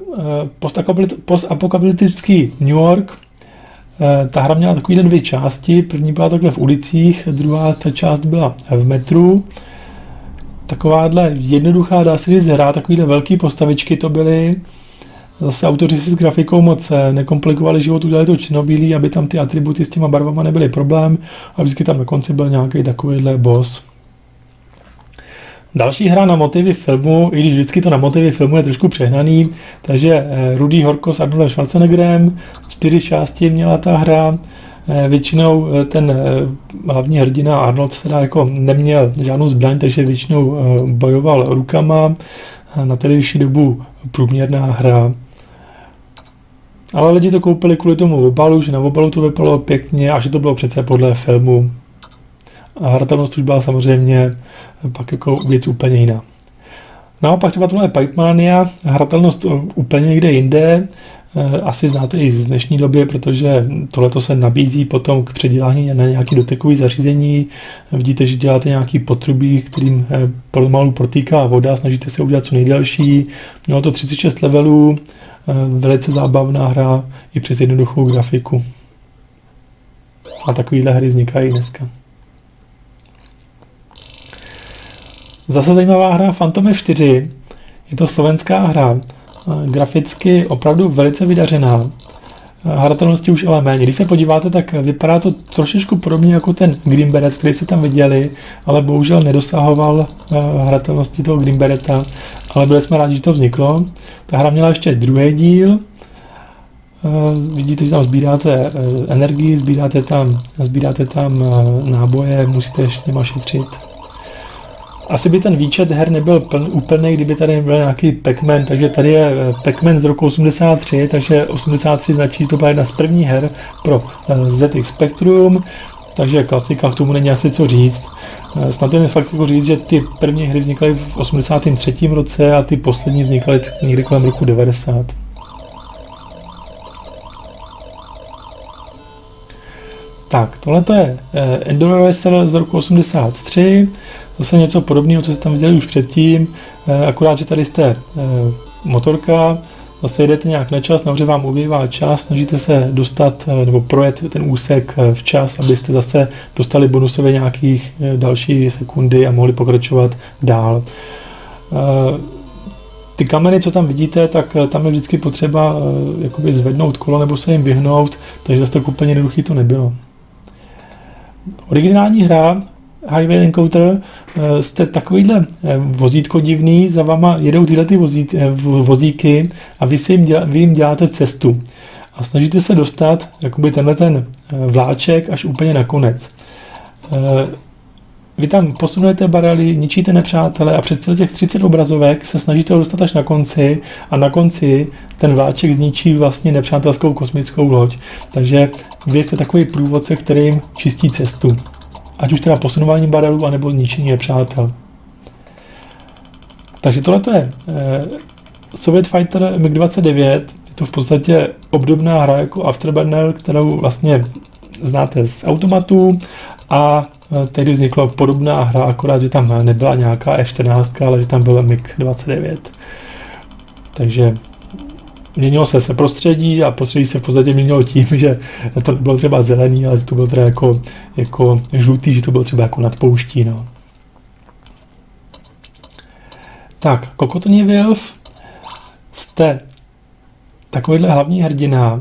postapokalyptický New York. Ta hra měla takovýhle 2 části, první byla takhle v ulicích, druhá ta část byla v metru. Takováhle jednoduchá, dá se říct, hra, takovýhle velký postavičky to byly. Zase autoři si s grafikou moc nekomplikovali život, udělali to černobílý, aby tam ty atributy s těma barvama nebyly problém a vždycky tam na konci byl nějaký takovýhle boss. Další hra na motivy filmu, i když vždycky to na motivy filmu je trošku přehnaný, takže Rudý Horko s Arnoldem Schwarzeneggerem, 4 části měla ta hra, většinou ten hlavní hrdina Arnold teda jako neměl žádnou zbraň, takže většinou bojoval rukama, na televizní dobu průměrná hra. Ale lidi to koupili kvůli tomu obalu, že na obalu to vypadalo pěkně a že to bylo přece podle filmu. A hratelnost už byla samozřejmě pak jako věc úplně jiná. Naopak třeba tohle je Pipe Mania, hratelnost úplně někde jinde, asi znáte i z dnešní doby, protože tohleto se nabízí potom k předělání na nějaké dotekové zařízení. Vidíte, že děláte nějaký potrubí, kterým pomalu protýká voda, snažíte se udělat co nejdelší. Mělo to 36 levelů, velice zábavná hra i přes jednoduchou grafiku. A takovéhle hry vznikají dneska. Zase zajímavá hra Phantom F4, je to slovenská hra, graficky opravdu velice vydařená, hratelnosti už ale méně. Když se podíváte, tak vypadá to trošičku podobně jako ten Green Beret, který jste tam viděli, ale bohužel nedosahoval hratelnosti toho Green Bereta, ale byli jsme rádi, že to vzniklo. Ta hra měla ještě druhý díl, vidíte, že tam sbíráte energii, sbíráte tam náboje, musíte s nima šetřit. Asi by ten výčet her nebyl úplný, kdyby tady byl nějaký Pac-Man, takže tady je Pac-Man z roku 83, takže 83 značí, to byla jedna z prvních her pro ZX Spectrum, takže klasika, k tomu není asi co říct. Snad jen fakt jako říct, že ty první hry vznikaly v 83. roce a ty poslední vznikaly někdy kolem roku 90. Tak, tohle je Enduro Racer z roku 83, zase něco podobného, co jste tam viděli už předtím, akorát, že tady jste motorka, zase jedete nějak na čas, nahoře vám ubývá čas, snažíte se dostat nebo projet ten úsek včas, abyste zase dostali bonusově nějakých další sekundy a mohli pokračovat dál. Ty kameny, co tam vidíte, tak tam je vždycky potřeba jakoby zvednout kolo nebo se jim vyhnout, takže zase tak úplně jednoduchý to nebylo. Originální hra Highway Encounter, jste takovýhle vozítko divný, za váma jedou tyhle ty vozíky a vy jim děláte cestu a snažíte se dostat jakoby tenhle ten vláček až úplně na konec. Vy tam posunujete barely, ničíte nepřátele a přes těch 30 obrazovek se snažíte dostat až na konci a na konci ten vláček zničí vlastně nepřátelskou kosmickou loď. Takže vy jste takový průvodce, který jim čistí cestu. Ať už teda posunování barelů, anebo ničení nepřátel. Takže tohle je Soviet Fighter MiG-29. Je to v podstatě obdobná hra jako Afterburner, kterou vlastně znáte z automatu a tehdy vznikla podobná hra, akorát, že tam nebyla nějaká F-14, ale že tam byl MiG-29. Takže měnilo se prostředí a prostředí se v podstatě měnilo tím, že to bylo třeba zelený, ale že to bylo třeba jako žlutý, že to bylo třeba jako nad pouští. No. Tak, Kokotoni Wolf, jste takovýhle hlavní hrdina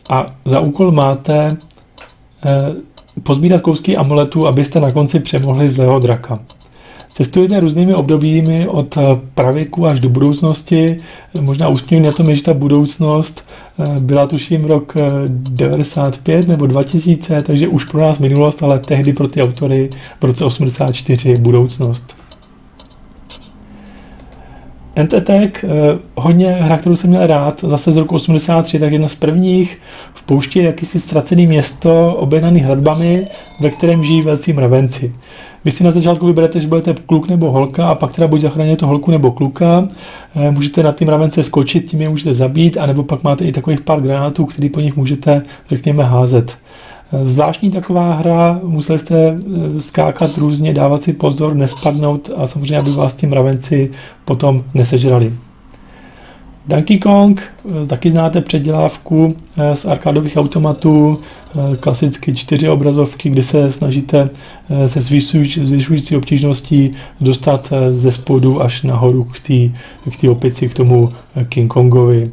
a za úkol máte pozbírat kousky amuletu, abyste na konci přemohli zlého draka. Cestujete různými obdobími od pravěku až do budoucnosti. Možná úsměvný na tom je, že ta budoucnost byla tuším rok 95 nebo 2000, takže už pro nás minulost, ale tehdy pro ty autory v roce 84 budoucnost. Ant Attack, hodně hra, kterou jsem měl rád, zase z roku 83, tak jedna z prvních. V poušti je jakýsi ztracený město obehnaný hradbami, ve kterém žijí velcí mravenci. Vy si na začátku vyberete, že budete kluk nebo holka a pak teda buď zachráníte holku nebo kluka. Můžete na ty mravence skočit, tím je můžete zabít, anebo pak máte i takových pár granátů, který po nich můžete, řekněme, házet. Zvláštní taková hra, museli jste skákat různě, dávat si pozor, nespadnout a samozřejmě, aby vás ti mravenci potom nesežrali. Donkey Kong, taky znáte předělávku z arkádových automatů, klasicky 4 obrazovky, kdy se snažíte se zvyšující obtížností dostat ze spodu až nahoru k té opici, k tomu King Kongovi.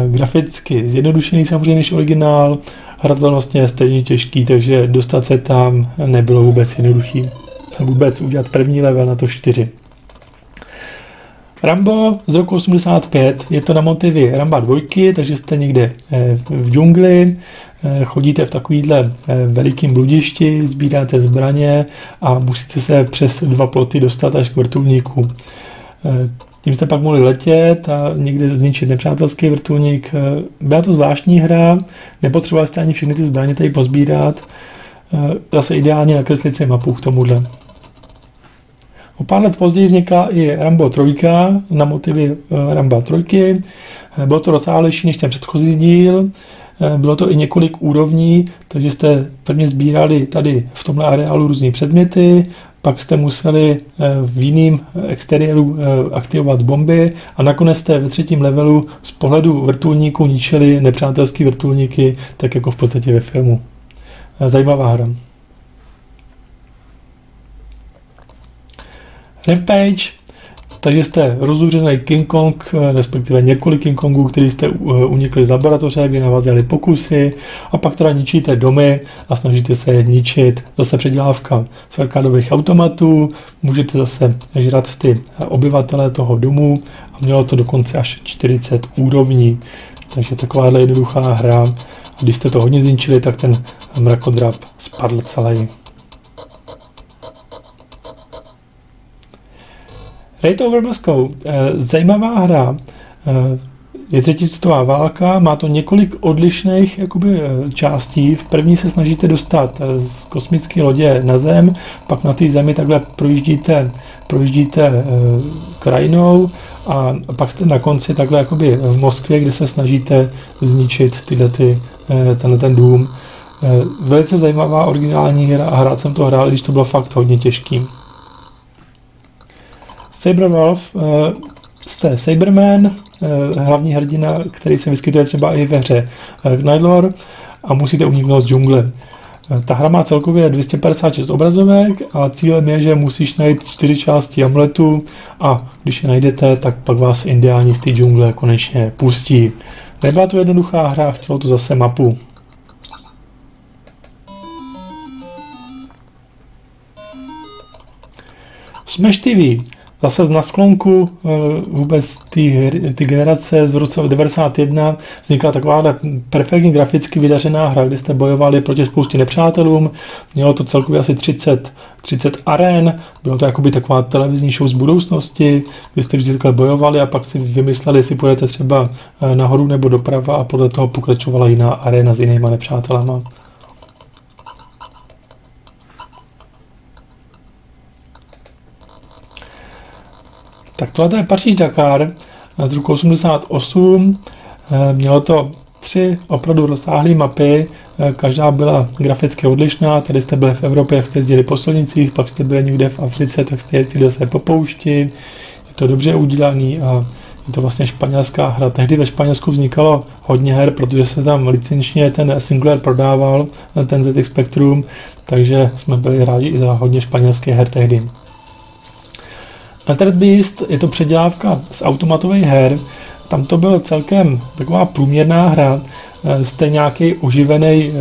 Graficky zjednodušený samozřejmě než originál, hratelnostně je stejně těžký, takže dostat se tam nebylo vůbec jednoduchý. Vůbec udělat první level na to 4. Rambo z roku 85, je to na motivy Ramba 2, takže jste někde v džungli, chodíte v takovýhle velikým bludišti, sbíráte zbraně a musíte se přes 2 ploty dostat až k vrtulníku. Tím jste pak mohli letět a někde zničit nepřátelský vrtulník. Byla to zvláštní hra, nepotřebovali jste ani všechny ty zbraně tady pozbírat. Zase ideálně nakreslit si mapu k tomuhle. O pár let později vznikla i Rambo 3 na motivy Ramba 3. Bylo to rozsáhlejší než ten předchozí díl. Bylo to i několik úrovní, takže jste prvně sbírali tady v tomhle areálu různé předměty, pak jste museli v jiném exteriéru aktivovat bomby a nakonec jste ve 3. levelu z pohledu vrtulníků ničili nepřátelské vrtulníky, tak jako v podstatě ve filmu. Zajímavá hra. Rampage, takže jste rozúřený King Kong, respektive několik King Kongů, který jste unikli z laboratoře, kde na vás dělali pokusy a pak teda ničíte domy a snažíte se je ničit. Zase předělávka z arkádových automatů, můžete zase žrat ty obyvatele toho domu a mělo to dokonce až 40 úrovní. Takže takováhle jednoduchá hra a když jste to hodně zničili, tak ten mrakodrap spadl celý. Raid over Moscow, zajímavá hra, je 3. světová válka, má to několik odlišných jakoby, částí. V první se snažíte dostat z kosmické lodě na Zem, pak na té Zemi takhle projíždíte krajinou a pak jste na konci takhle jakoby v Moskvě, kde se snažíte zničit tenhle ten dům. Velice zajímavá originální hra a hrát jsem to hrál, když to bylo fakt hodně těžký. Saberwolf, jste Saberman, hlavní hrdina, který se vyskytuje třeba i ve hře Knightlar a musíte uniknout z džungle. Ta hra má celkově 256 obrazovek a cílem je, že musíš najít 4 části amuletu a když je najdete, tak pak vás indiáni z té džungle konečně pustí. Nebyla to jednoduchá hra, chtělo to zase mapu. Smash TV. Zase z nasklonku vůbec ty generace z roce 1991 vznikla taková perfektně graficky vydařená hra, kde jste bojovali proti spoustě nepřátelům. Mělo to celkově asi 30 aren, bylo to jakoby taková televizní show z budoucnosti, kde jste vždy takhle bojovali a pak si vymysleli, jestli půjdete třeba nahoru nebo doprava a podle toho pokračovala jiná arena s jinýma nepřátelama. Tak tohle je Paříž-Dakar z roku 88. Mělo to 3 opravdu rozsáhlé mapy, každá byla graficky odlišná. Tady jste byli v Evropě, jak jste jezdili po silnicích, pak jste byli někde v Africe, tak jste jezdili zase po poušti. Je to dobře udělaný a je to vlastně španělská hra. Tehdy ve Španělsku vznikalo hodně her, protože se tam licenčně ten Sinclair prodával, ten ZX Spectrum, takže jsme byli rádi i za hodně španělských her tehdy. Altered Beast je to předělávka z automatových her. Tam to byl celkem taková průměrná hra. Jste nějaký oživený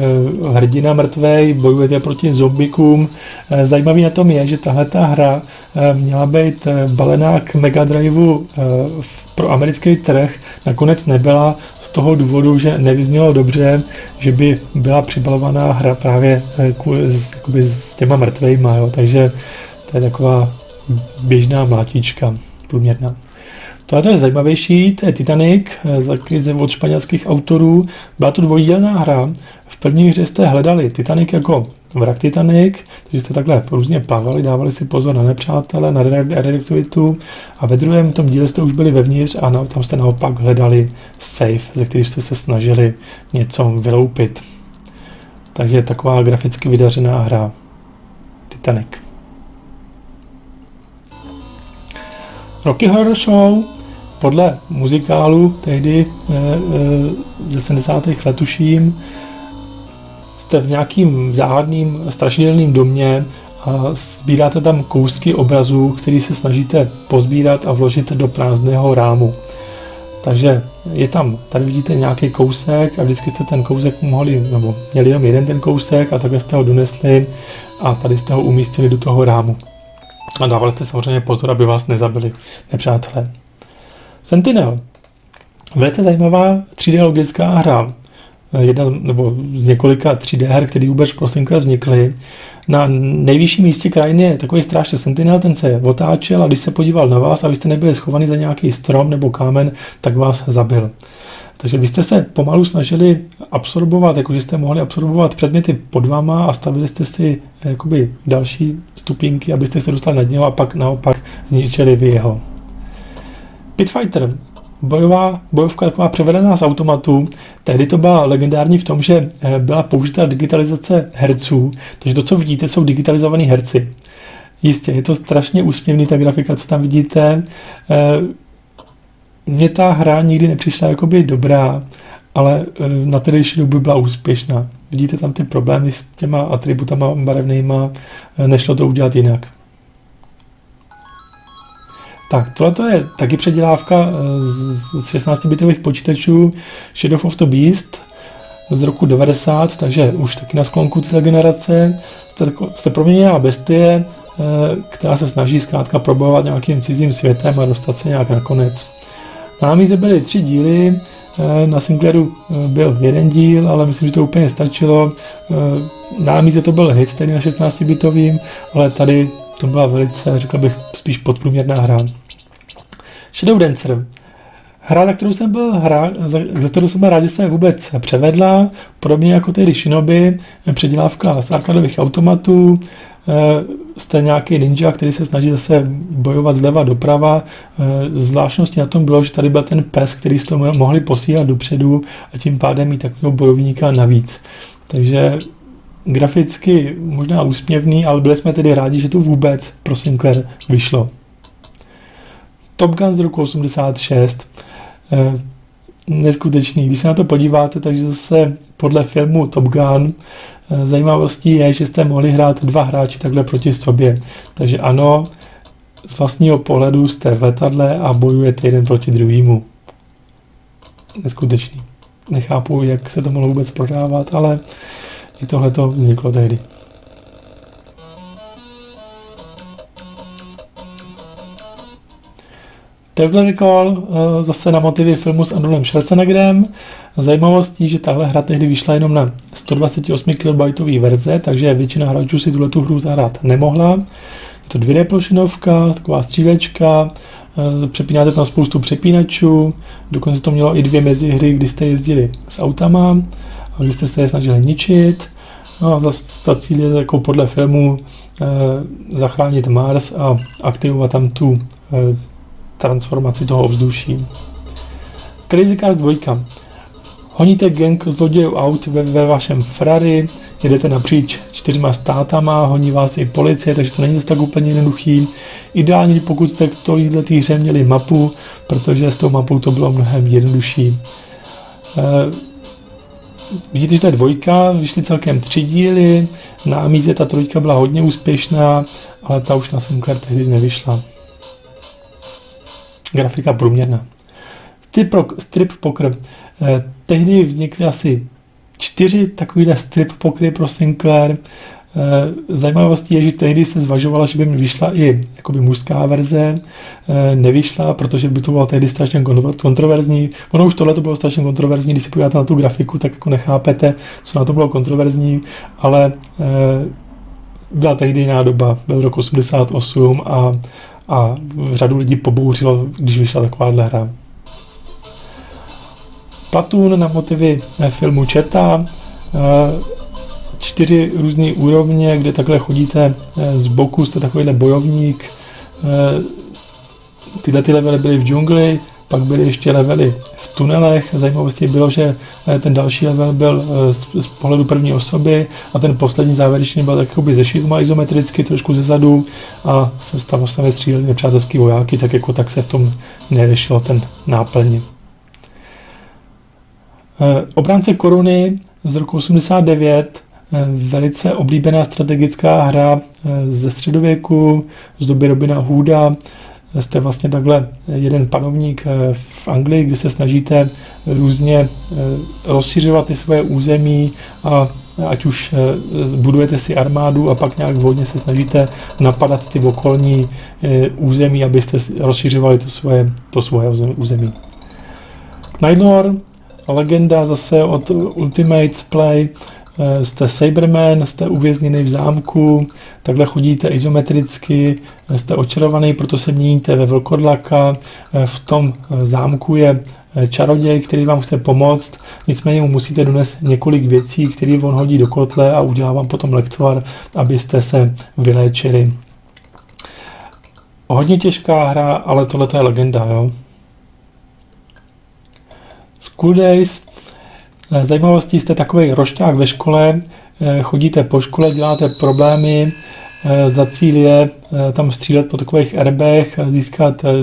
hrdina mrtvej, bojujete proti zombikům. Zajímavý na tom je, že tahleta hra měla být balená k Mega Driveu pro americký trh. Nakonec nebyla z toho důvodu, že nevyznělo dobře, že by byla přibalovaná hra právě s těma mrtvejma. Jo. Takže to je taková běžná mlátička, průměrná. Tohle je zajímavější, to je Titanic, od španělských autorů. Byla to dvojdílná hra. V první hře jste hledali Titanic jako vrak Titanic, takže jste takhle různě plavali, dávali si pozor na nepřátele, na radioaktivitu a ve druhém tom díle jste už byli vevnitř a tam jste naopak hledali safe, ze kterých jste se snažili něco vyloupit. Takže je taková graficky vydařená hra Titanic. Rocky Horror Show podle muzikálu tehdy ze 70. let tuším, jste v nějakým záhadným strašidelným domě a sbíráte tam kousky obrazů, který se snažíte pozbírat a vložit do prázdného rámu. Takže je tam, tady vidíte nějaký kousek a vždycky jste ten kousek měli jenom jeden ten kousek a takhle jste ho donesli a tady jste ho umístili do toho rámu. A dávali jste samozřejmě pozor, aby vás nezabili nepřátelé. Sentinel. Velice zajímavá 3D logická hra. Jedna z několika 3D her, které vůbec pro Sinclair vznikly. Na nejvyšším místě krajiny je takový strážce Sentinel, ten se otáčel a když se podíval na vás a vy jste nebyli schovaní za nějaký strom nebo kámen, tak vás zabil. Takže vy jste se pomalu snažili absorbovat, jakože jste mohli absorbovat předměty pod váma a stavili jste si jakoby další stupínky, abyste se dostali nad něho a pak naopak zničili vy jeho. Pitfighter. Bojovka taková převedená z automatu. Tehdy to byla legendární v tom, že byla použita digitalizace herců, takže to, co vidíte, jsou digitalizovaní herci. Jistě, je to strašně úsměvný, ta grafika, co tam vidíte. Mně ta hra nikdy nepřišla jakoby dobrá, ale na tehdejší dobu byla úspěšná. Vidíte tam ty problémy s těma atributama barevnýma, nešlo to udělat jinak. Tak, tohle je taky předělávka z 16-bitových počítačů Shadow of the Beast z roku 90, takže už taky na sklonku této generace. Jste proměněná bestie, která se snaží zkrátka probojovat nějakým cizím světem a dostat se nějak na konec. Na Amize byly 3 díly, na Sinclairu byl 1 díl, ale myslím, že to úplně stačilo. Na Amize to byl hit, tedy na 16-bitovým, ale tady to byla velice, řekl bych, spíš podprůměrná hra. Shadow Dancer. Hra, za kterou jsem byl rád, že se vůbec převedla, podobně jako tedy Shinobi, předělávka z arkadových automatů. Jste nějaký ninja, který se snaží zase bojovat zleva doprava. Zvláštností na tom bylo, že tady byl ten pes, který jste mohli posílat dopředu a tím pádem mít takového bojovníka navíc. Takže graficky možná úsměvný, ale byli jsme tedy rádi, že to vůbec pro Sinclair vyšlo. Top Gun z roku 86. Neskutečný. Když se na to podíváte, takže zase podle filmu Top Gun zajímavostí je, že jste mohli hrát dva hráči takhle proti sobě. Takže ano, z vlastního pohledu jste v letadle a bojujete jeden proti druhému. Neskutečný. Nechápu, jak se to mohlo vůbec prodávat, ale i tohleto vzniklo tehdy. Total Recall zase na motivy filmu s Arnoldem Schwarzeneggerem. Zajímavostí, že tahle hra tehdy vyšla jenom na 128 KB verze, takže většina hráčů si tuhletu hru zahrát nemohla. Je to 2D plošinovka, taková střílečka, přepínáte tam spoustu přepínačů, dokonce to mělo i dvě mezihry, kdy jste jezdili s autama a kdy jste se je snažili ničit. No a za cíl je jako podle filmu zachránit Mars a aktivovat tam tu transformaci toho ovzduší. Crazy Cars 2. Honíte gang zlodějů aut ve vašem Ferrari, jedete napříč 4 státama, honí vás i policie, takže to není zase tak úplně jednoduchý. Ideálně, pokud jste k této hře měli mapu, protože s tou mapou to bylo mnohem jednodušší. Vidíte, že to je 2, vyšly celkem 3 díly, na Amize ta 3 byla hodně úspěšná, ale ta už na Sinclair tehdy nevyšla. Grafika průměrná. Strip poker. Tehdy vznikly asi 4 takovýhle strip pokery pro Sinclair. Zajímavostí je, že tehdy se zvažovalo, že by mi vyšla i jakoby mužská verze. Nevyšla, protože by to bylo tehdy strašně kontroverzní. Ono už tohle to bylo strašně kontroverzní, když si podíváte na tu grafiku, tak jako nechápete, co na to bylo kontroverzní, ale byla tehdy jiná doba, byl rok 88 a řadu lidí pobouřilo, když vyšla takováhle hra. Platoon na motivy filmu Četa, 4 různé úrovně, kde takhle chodíte z boku, jste takovýhle bojovník. Tyhle levely byly v džungli, pak byly ještě levely v tunelech. Zajímavostí bylo, že ten další level byl z pohledu první osoby a ten poslední závěrečný byl takový ze širma izometricky, trošku ze zadu a tam vlastně stříleli nepřátelský vojáky, tak jako tak se v tom nevyšel ten náplň. Obránce koruny z roku 89, velice oblíbená strategická hra ze středověku, z doby Robina Hooda. Jste vlastně takhle jeden panovník v Anglii, kde se snažíte různě rozšiřovat ty své území a ať už budujete si armádu a pak nějak vhodně se snažíte napadat ty okolní území, abyste rozšiřovali to svoje území. Nightlord, legenda zase od Ultimate Play, jste Cyberman, jste uvězněný v zámku, takhle chodíte izometricky, jste očarovaný, proto se měníte ve vlkodlaka, v tom zámku je čaroděj, který vám chce pomoct, nicméně mu musíte donést několik věcí, které on hodí do kotle a udělá vám potom lektvar, abyste se vyléčili. Hodně těžká hra, ale tohle je legenda, jo. School Days. Zajímavostí, jste takový rošťák ve škole, chodíte po škole, děláte problémy, za cíl je tam střílet po takových erbech,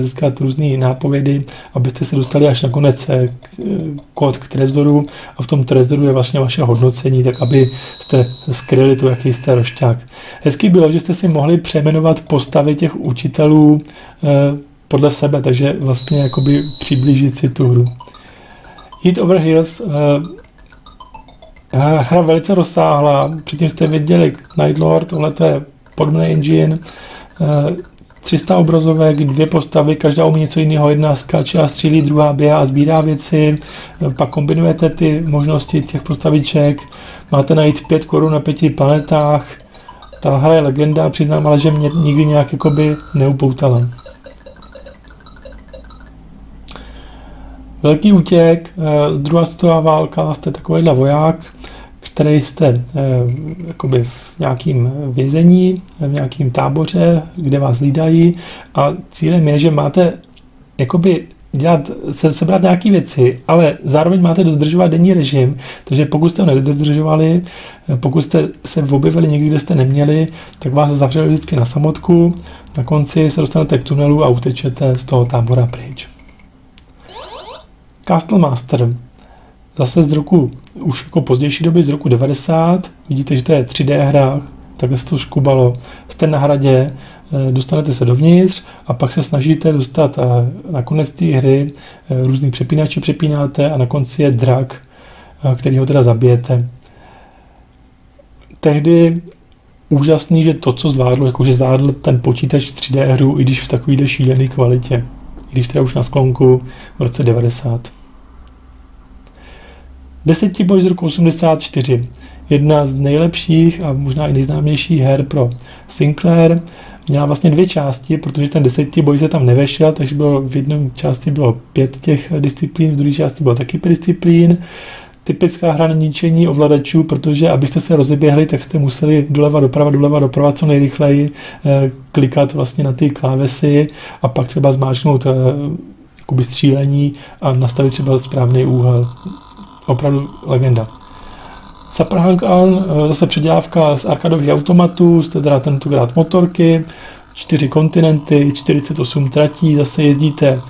získat různé nápovědy, abyste se dostali až nakonec kód k trezoru a v tom trezoru je vlastně vaše hodnocení, tak abyste skryli to, jaký jste rošťák. Hezký bylo, že jste si mohli přejmenovat postavy těch učitelů podle sebe, takže vlastně jakoby přiblížit si tu hru. Hit Over Heels, hra velice rozsáhlá, předtím jste viděli Nightlord, tohle je podobný engine, 300 obrazovek, 2 postavy, každá umí něco jiného, jedna skáče a střílí, druhá běhá a sbírá věci, pak kombinujete ty možnosti těch postaviček, máte najít 5 korun na 5 planetách, ta hra je legenda, přiznám, ale že mě nikdy nějak jakoby neupoutala. Velký útěk, druhá světová válka, jste takovýhle voják, který jste jakoby v nějakém vězení, v nějakém táboře, kde vás hlídají a cílem je, že máte jakoby sebrat nějaké věci, ale zároveň máte dodržovat denní režim, takže pokud jste ho nedodržovali, pokud jste se objevili někdy, kde jste neměli, tak vás zavřeli vždycky na samotku, na konci se dostanete k tunelu a utečete z toho tábora pryč. Castle Master. Zase z roku, už jako pozdější doby, z roku 90, vidíte, že to je 3D hra, takhle se to škubalo, jste na hradě, dostanete se dovnitř a pak se snažíte dostat na konec té hry, různý přepínače přepínáte a na konci je drak, který ho teda zabijete. Tehdy úžasný, že to, co zvládl, jakože zvládl ten počítač 3D hru, i když v takovýhle šílené kvalitě, i když teda už na sklonku v roce 90. Desetiboj z roku 84. Jedna z nejlepších a možná i nejznámějších her pro Sinclair. Měla vlastně 2 části, protože ten desetiboj se tam nevešel, takže bylo v jedné části bylo 5 těch disciplín, v druhé části bylo taky 5 disciplín. Typická hra na ničení ovladačů, protože abyste se rozeběhli, tak jste museli doleva doprava co nejrychleji klikat vlastně na ty klávesy a pak třeba zmáčknout jakoby střílení a nastavit třeba správný úhel. Opravdu legenda. Saprhang An, zase předělávka z arkadových automatů, jste teda tentokrát motorky, 4 kontinenty, 48 tratí, zase jezdíte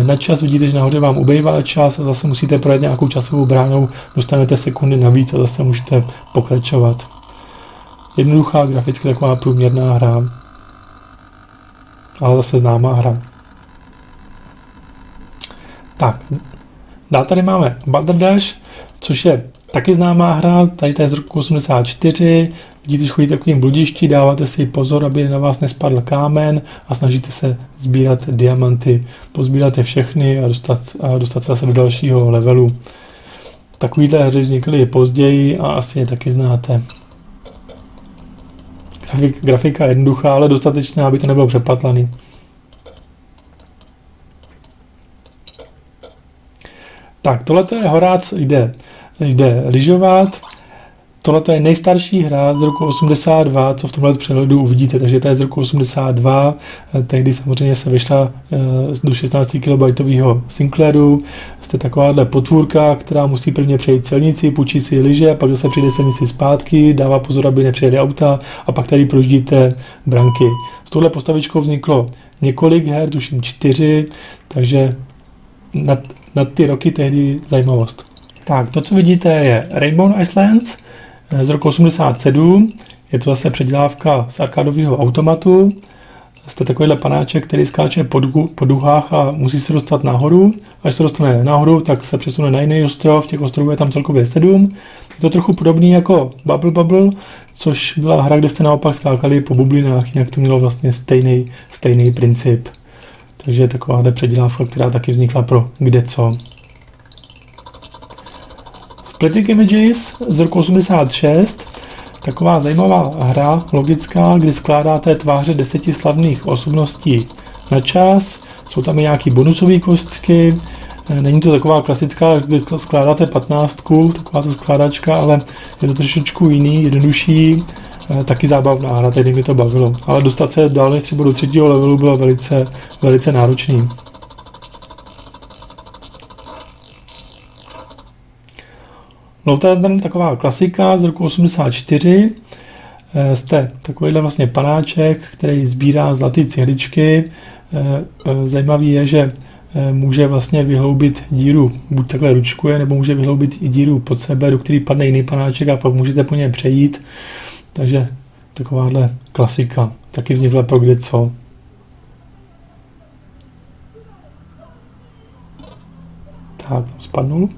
na čas, vidíte, že nahoře vám ubejvá čas a zase musíte projet nějakou časovou bránou, dostanete sekundy navíc a zase můžete pokračovat. Jednoduchá, graficky taková průměrná hra, ale zase známá hra. Tak, dál tady máme Balderdash, což je taky známá hra, tady to je z roku 84, vidíte, že chodíte takovým bludišti, dáváte si pozor, aby na vás nespadl kámen a snažíte se sbírat diamanty, pozbírat je všechny a dostat se zase do dalšího levelu. Takovýhle hry vznikly později a asi je taky znáte. Grafika je jednoduchá, ale dostatečná, aby to nebylo přepatlaný. Tak, tohle je Horác jde lyžovat. Tohle je nejstarší hra z roku 82, co v tomhle přehledu uvidíte, takže to je z roku 82, tehdy samozřejmě se vyšla do 16 KB Sinclairu. Jste takováhle potvůrka, která musí prvně přejít silnici, půjčí si lyže, pak zase přijde silnici zpátky, dává pozor, aby nepřijeli auta a pak tady projíždíte branky. S touhle postavičkou vzniklo několik her, tuším 4, takže na ty roky tehdy zajímavost. Tak, to, co vidíte, je Rainbow Islands z roku 87. Je to zase předělávka z arkádového automatu. Jste takovýhle panáček, který skáče po duhách a musí se dostat nahoru. Až se dostane nahoru, tak se přesune na jiný ostrov. Těch ostrovů je tam celkově 7. Je to trochu podobný jako Bubble, což byla hra, kde jste naopak skákali po bublinách, jinak to mělo vlastně stejný princip. Takže je takováhle předělávka, která taky vznikla pro kdeco. Splitting Images z roku 86, taková zajímavá hra, logická, kdy skládáte tváře 10 slavných osobností na čas, jsou tam i nějaké bonusové kostky, není to taková klasická, kdy skládáte 15, taková ta skládačka, ale je to trošičku jiný, jednodušší, taky zábavná hra, tehdy mi to bavilo, ale dostat se dál než třeba do 3. levelu bylo velice náročný. Lotharden, taková klasika z roku 84. Jste takovýhle vlastně panáček, který sbírá zlaté cihličky. Zajímavý je, že může vlastně vyhloubit díru, buď takhle ručkuje, nebo může vyhloubit i díru pod sebe, do který padne jiný panáček a pak můžete po něm přejít. Takže takováhle klasika. Taky vznikla pro kdeco. Tak, spadnul.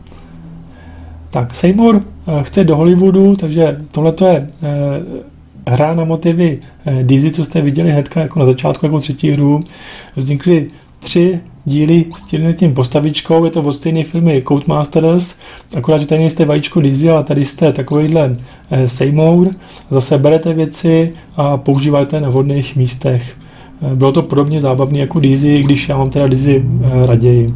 Tak, Seymour chce do Hollywoodu, takže tohle je hra na motivy Dizzy, co jste viděli hnedka jako na začátku, jako 3. hru. Vznikly 3 díly s tím postavičkou, je to od stejné firmy Codemasters, akorát, že tady nejste vajíčko Dizzy, ale tady jste takovýhle Seymour, zase berete věci a používáte na vhodných místech. Bylo to podobně zábavné jako Dizzy, když já mám teda Dizzy raději.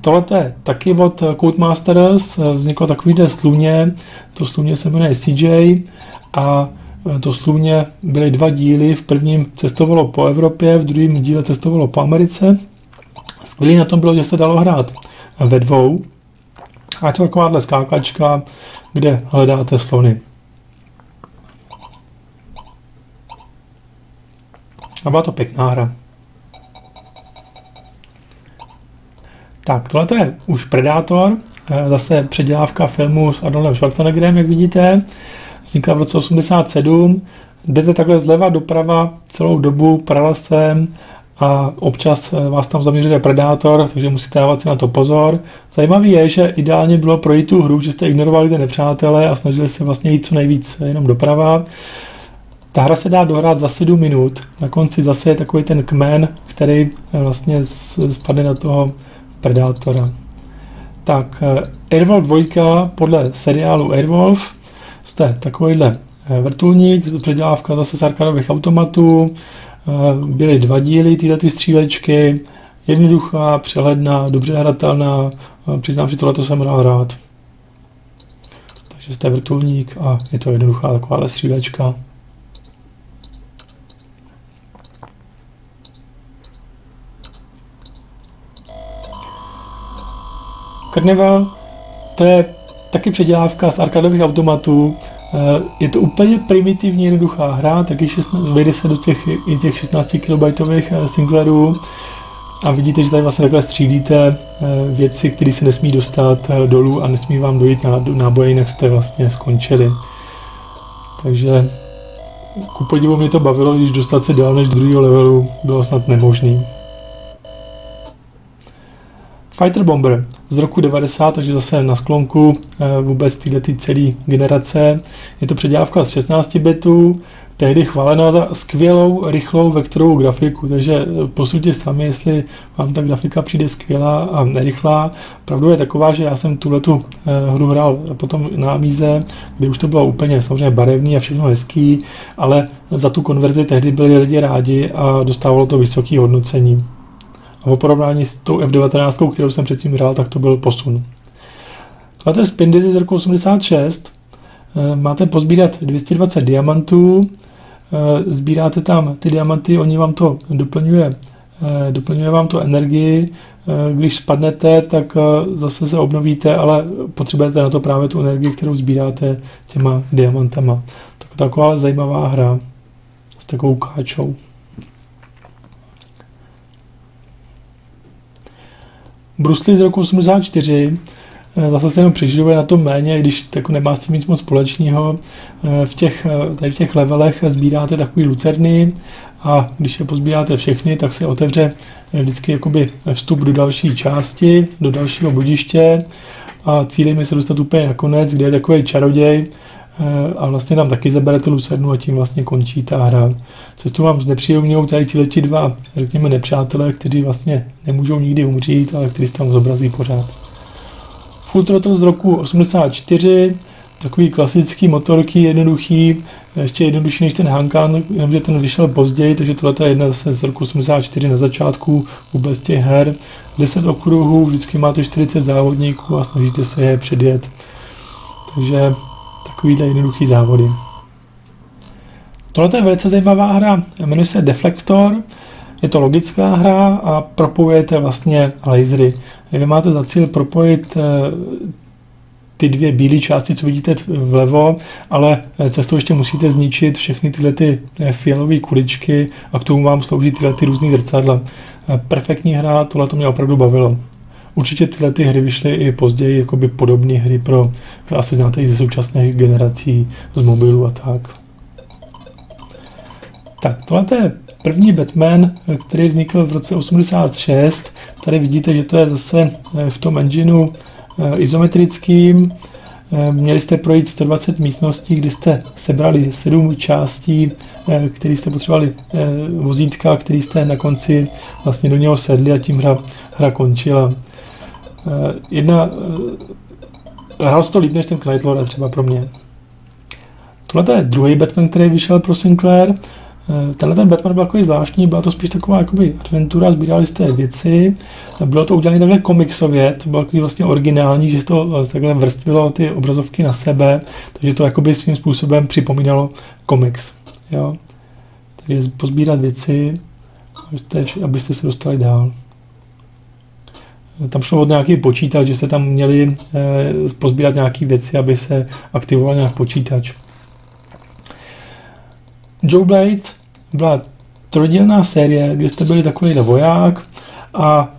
Tohle je taky od Codemasters, vzniklo takovýhle sluně, to sluně se jmenuje CJ a to slůvně byly 2 díly, v prvním cestovalo po Evropě, v druhém díle cestovalo po Americe. Skvělý na tom bylo, že se dalo hrát ve dvou. A je to takováhle skákačka, kde hledáte slony. A byla to pěkná hra. Tak, tohle je už Predátor, zase předělávka filmu s Arnoldem Schwarzeneggerem, jak vidíte. Vznikla v roce 1987. Jdete takhle zleva doprava celou dobu pralesem a občas vás tam zaměřuje predátor, takže musíte dávat si na to pozor. Zajímavý je, že ideálně bylo projít tu hru, že jste ignorovali ty nepřátele a snažili se vlastně jít co nejvíc jenom doprava. Ta hra se dá dohrát za 7 minut. Na konci zase je takový ten kmen, který vlastně spadne na toho predátora. Tak, Airwolf 2 podle seriálu Airwolf. Jste takovýhle vrtulník, předělávka zase z arkadových automatů. Byly 2 díly této střílečky. Jednoduchá, přehledná, dobře hratelná. Přiznám, že tohleto jsem hrál rád. Takže jste vrtulník a je to jednoduchá takováhle střílečka. Carnival, to je taky předělávka z arkadových automatů. Je to úplně primitivní, jednoduchá hra, taky vejde se do těch 16 KB singlerů a vidíte, že tady vlastně takhle střílíte věci, které se nesmí dostat dolů a nesmí vám dojít na náboje, jinak jste vlastně skončili. Takže ku podivu mě to bavilo, když dostat se dál než do druhého levelu bylo snad nemožný. Fighter Bomber z roku 90, takže zase na sklonku vůbec této celé generace. Je to předělávka z 16 bitů, tehdy chválená za skvělou, rychlou vektorovou grafiku, takže posuďte sami, jestli vám ta grafika přijde skvělá a nerychlá. Pravdou je taková, že já jsem tuhletu hru hrál potom na Amize, kde už to bylo úplně samozřejmě barevný a všechno hezký, ale za tu konverzi tehdy byli lidi rádi a dostávalo to vysoké hodnocení. A v porovnání s tou F19, kterou jsem předtím hrál, tak to byl posun. Tohle je Spin Dizzy z roku 86. Máte pozbírat 220 diamantů. Sbíráte tam ty diamanty, oni vám to doplňuje vám to energii. Když spadnete, tak zase se obnovíte, ale potřebujete na to právě tu energii, kterou sbíráte těma diamantama. Taková zajímavá hra s takovou káčou. Bruce Lee z roku 84, zase se jenom přeživuje na tom méně, když jako nemá s tím nic moc společného. Tady v těch levelech sbíráte takový lucerny a když je pozbíráte všechny, tak se otevře vždycky jakoby vstup do další části, do dalšího bodiště a cílem je se dostat úplně na konec, kde je takový čaroděj a vlastně tam taky zaberete lucernu a tím vlastně končí ta hra. Cestu vám znepříjemňují tady ti 2, řekněme, nepřátelé, kteří vlastně nemůžou nikdy umřít, ale kteří se tam zobrazí pořád. Full Throttle z roku 84, takový klasický motorky, jednoduchý, ještě jednodušší než ten Hankan, jenomže ten vyšel později, takže tohle je jedna zase z roku 84 na začátku vůbec těch her. 10 okruhů, vždycky máte 40 závodníků a snažíte se je předjet. Takže takovýhle jednoduchý závody. Tohle je velice zajímavá hra, jmenuje se Deflector, je to logická hra a propojujete vlastně lasery. Vy máte za cíl propojit ty 2 bílé části, co vidíte vlevo, ale cestou ještě musíte zničit všechny tyhle fialové kuličky a k tomu vám slouží tyhle různý zrcadla. Perfektní hra, tohle to mě opravdu bavilo. Určitě tyhle hry vyšly i později, jakoby podobné hry pro, asi znáte i ze současných generací z mobilu a tak. Tak, tohle je první Batman, který vznikl v roce 86. Tady vidíte, že to je zase v tom engineu izometrickým. Měli jste projít 120 místností, kdy jste sebrali 7 částí, které jste potřebovali vozítka, který jste na konci vlastně do něho sedli a tím hra končila. Hrál to líp než ten Knight Lord třeba pro mě. Tohle je druhý Batman, který vyšel pro Sinclair. Tenhle ten Batman byl takový zvláštní, byla to spíš taková jakoby adventura, sbírali jste věci. Bylo to udělané takhle komiksově, to bylo takový vlastně originální, že to takhle vrstvilo ty obrazovky na sebe, takže to jakoby svým způsobem připomínalo komiks. Jo? Takže pozbírat věci, abyste se dostali dál. Tam šlo od nějaký počítač, že jste tam měli pozbírat nějaké věci, aby se aktivoval nějak počítač. Joe Blade byla trojdílná série, kde jste byli takový voják a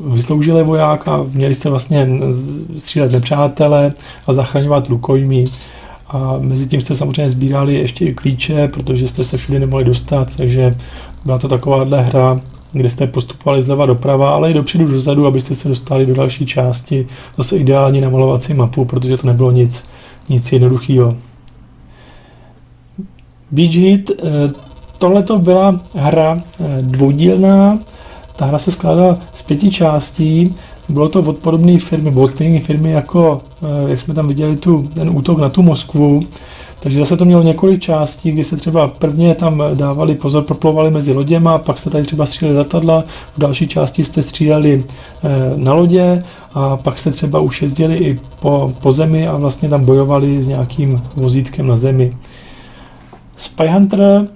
vysloužilý voják a měli jste vlastně střílet nepřátele a zachraňovat rukojmí. A mezi tím jste samozřejmě sbírali ještě i klíče, protože jste se všude nemohli dostat, takže byla to takováhle hra, kde jste postupovali zleva doprava, ale i dopředu dozadu, abyste se dostali do další části. Zase ideální namalovací mapu, protože to nebylo nic jednoduchého. Beach Hit, tohle to byla hra dvoudílná, ta hra se skládala z 5 částí, bylo to od podobné firmy, od stejné firmy jako, jak jsme tam viděli ten útok na tu Moskvu, takže zase to mělo několik částí, kdy se třeba prvně tam dávali pozor, proplovali mezi loděma, pak se tady třeba stříleli letadla, v další části jste stříleli na lodě a pak se třeba už jezdili i po zemi a vlastně tam bojovali s nějakým vozítkem na zemi. Spy Hunter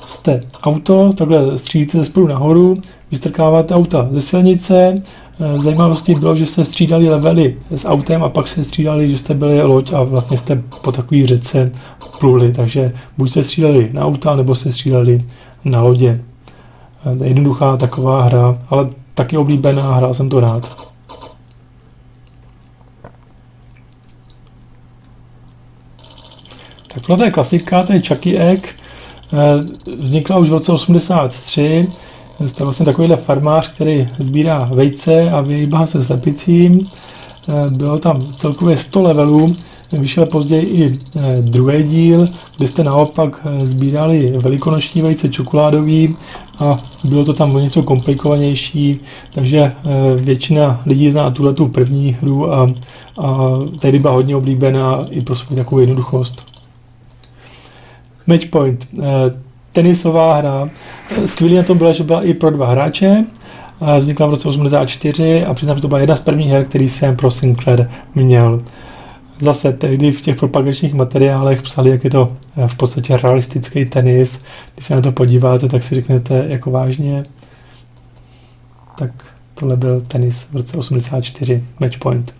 jste auto, takhle střílíte ze spodu nahoru, vystrkáváte auta ze silnice. Zajímavostí bylo, že se střídali levely s autem a pak se střídali, že jste byli loď a vlastně jste po takové řece pluli, takže buď se střídali na auta, nebo se střídali na lodě. Jednoduchá taková hra, ale taky oblíbená hra, jsem to rád. Tak tohle je klasika, to je Chucky Egg. Vznikla už v roce 1983. Jste vlastně takovýhle farmář, který sbírá vejce a vyhýbá se slepicím. Bylo tam celkově 100 levelů. Vyšel později i druhý díl, kde jste naopak sbírali velikonoční vejce čokoládový a bylo to tam o něco komplikovanější, takže většina lidí zná tuhletu první hru a tehdy byla hodně oblíbená i pro svou takovou jednoduchost. Matchpoint. Tenisová hra. Skvělý na tom bylo, že byla i pro 2 hráče. Vznikla v roce 1984 a přiznám, že to byla jedna z prvních her, který jsem pro Sinclair měl. Zase tehdy v těch propagačních materiálech psali, jak je to v podstatě realistický tenis. Když se na to podíváte, tak si řeknete, jako vážně. Tak tohle byl tenis v roce 1984, Matchpoint.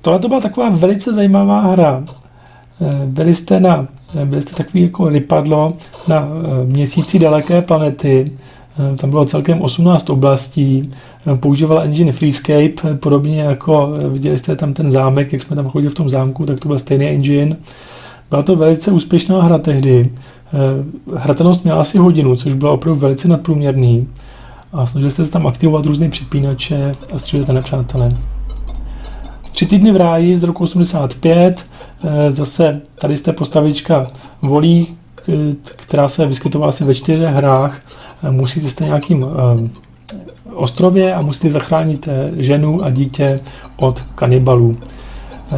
Tohle to byla taková velice zajímavá hra. Byli jste takový jako rypadlo na měsíci daleké planety. Tam bylo celkem 18 oblastí. Používal engine Freescape, podobně jako viděli jste tam ten zámek, jak jsme tam chodili v tom zámku, tak to byl stejný engine. Byla to velice úspěšná hra tehdy. Hratelnost měla asi hodinu, což bylo opravdu velice nadprůměrný. A snažili jste se tam aktivovat různé připínače a střílet nepřátelé. 3 týdny v ráji z roku 85, zase tady jste postavička volí, která se vyskytovala asi ve 4 hrách. Musíte jste nějakým ostrově a musíte zachránit ženu a dítě od kanibalů.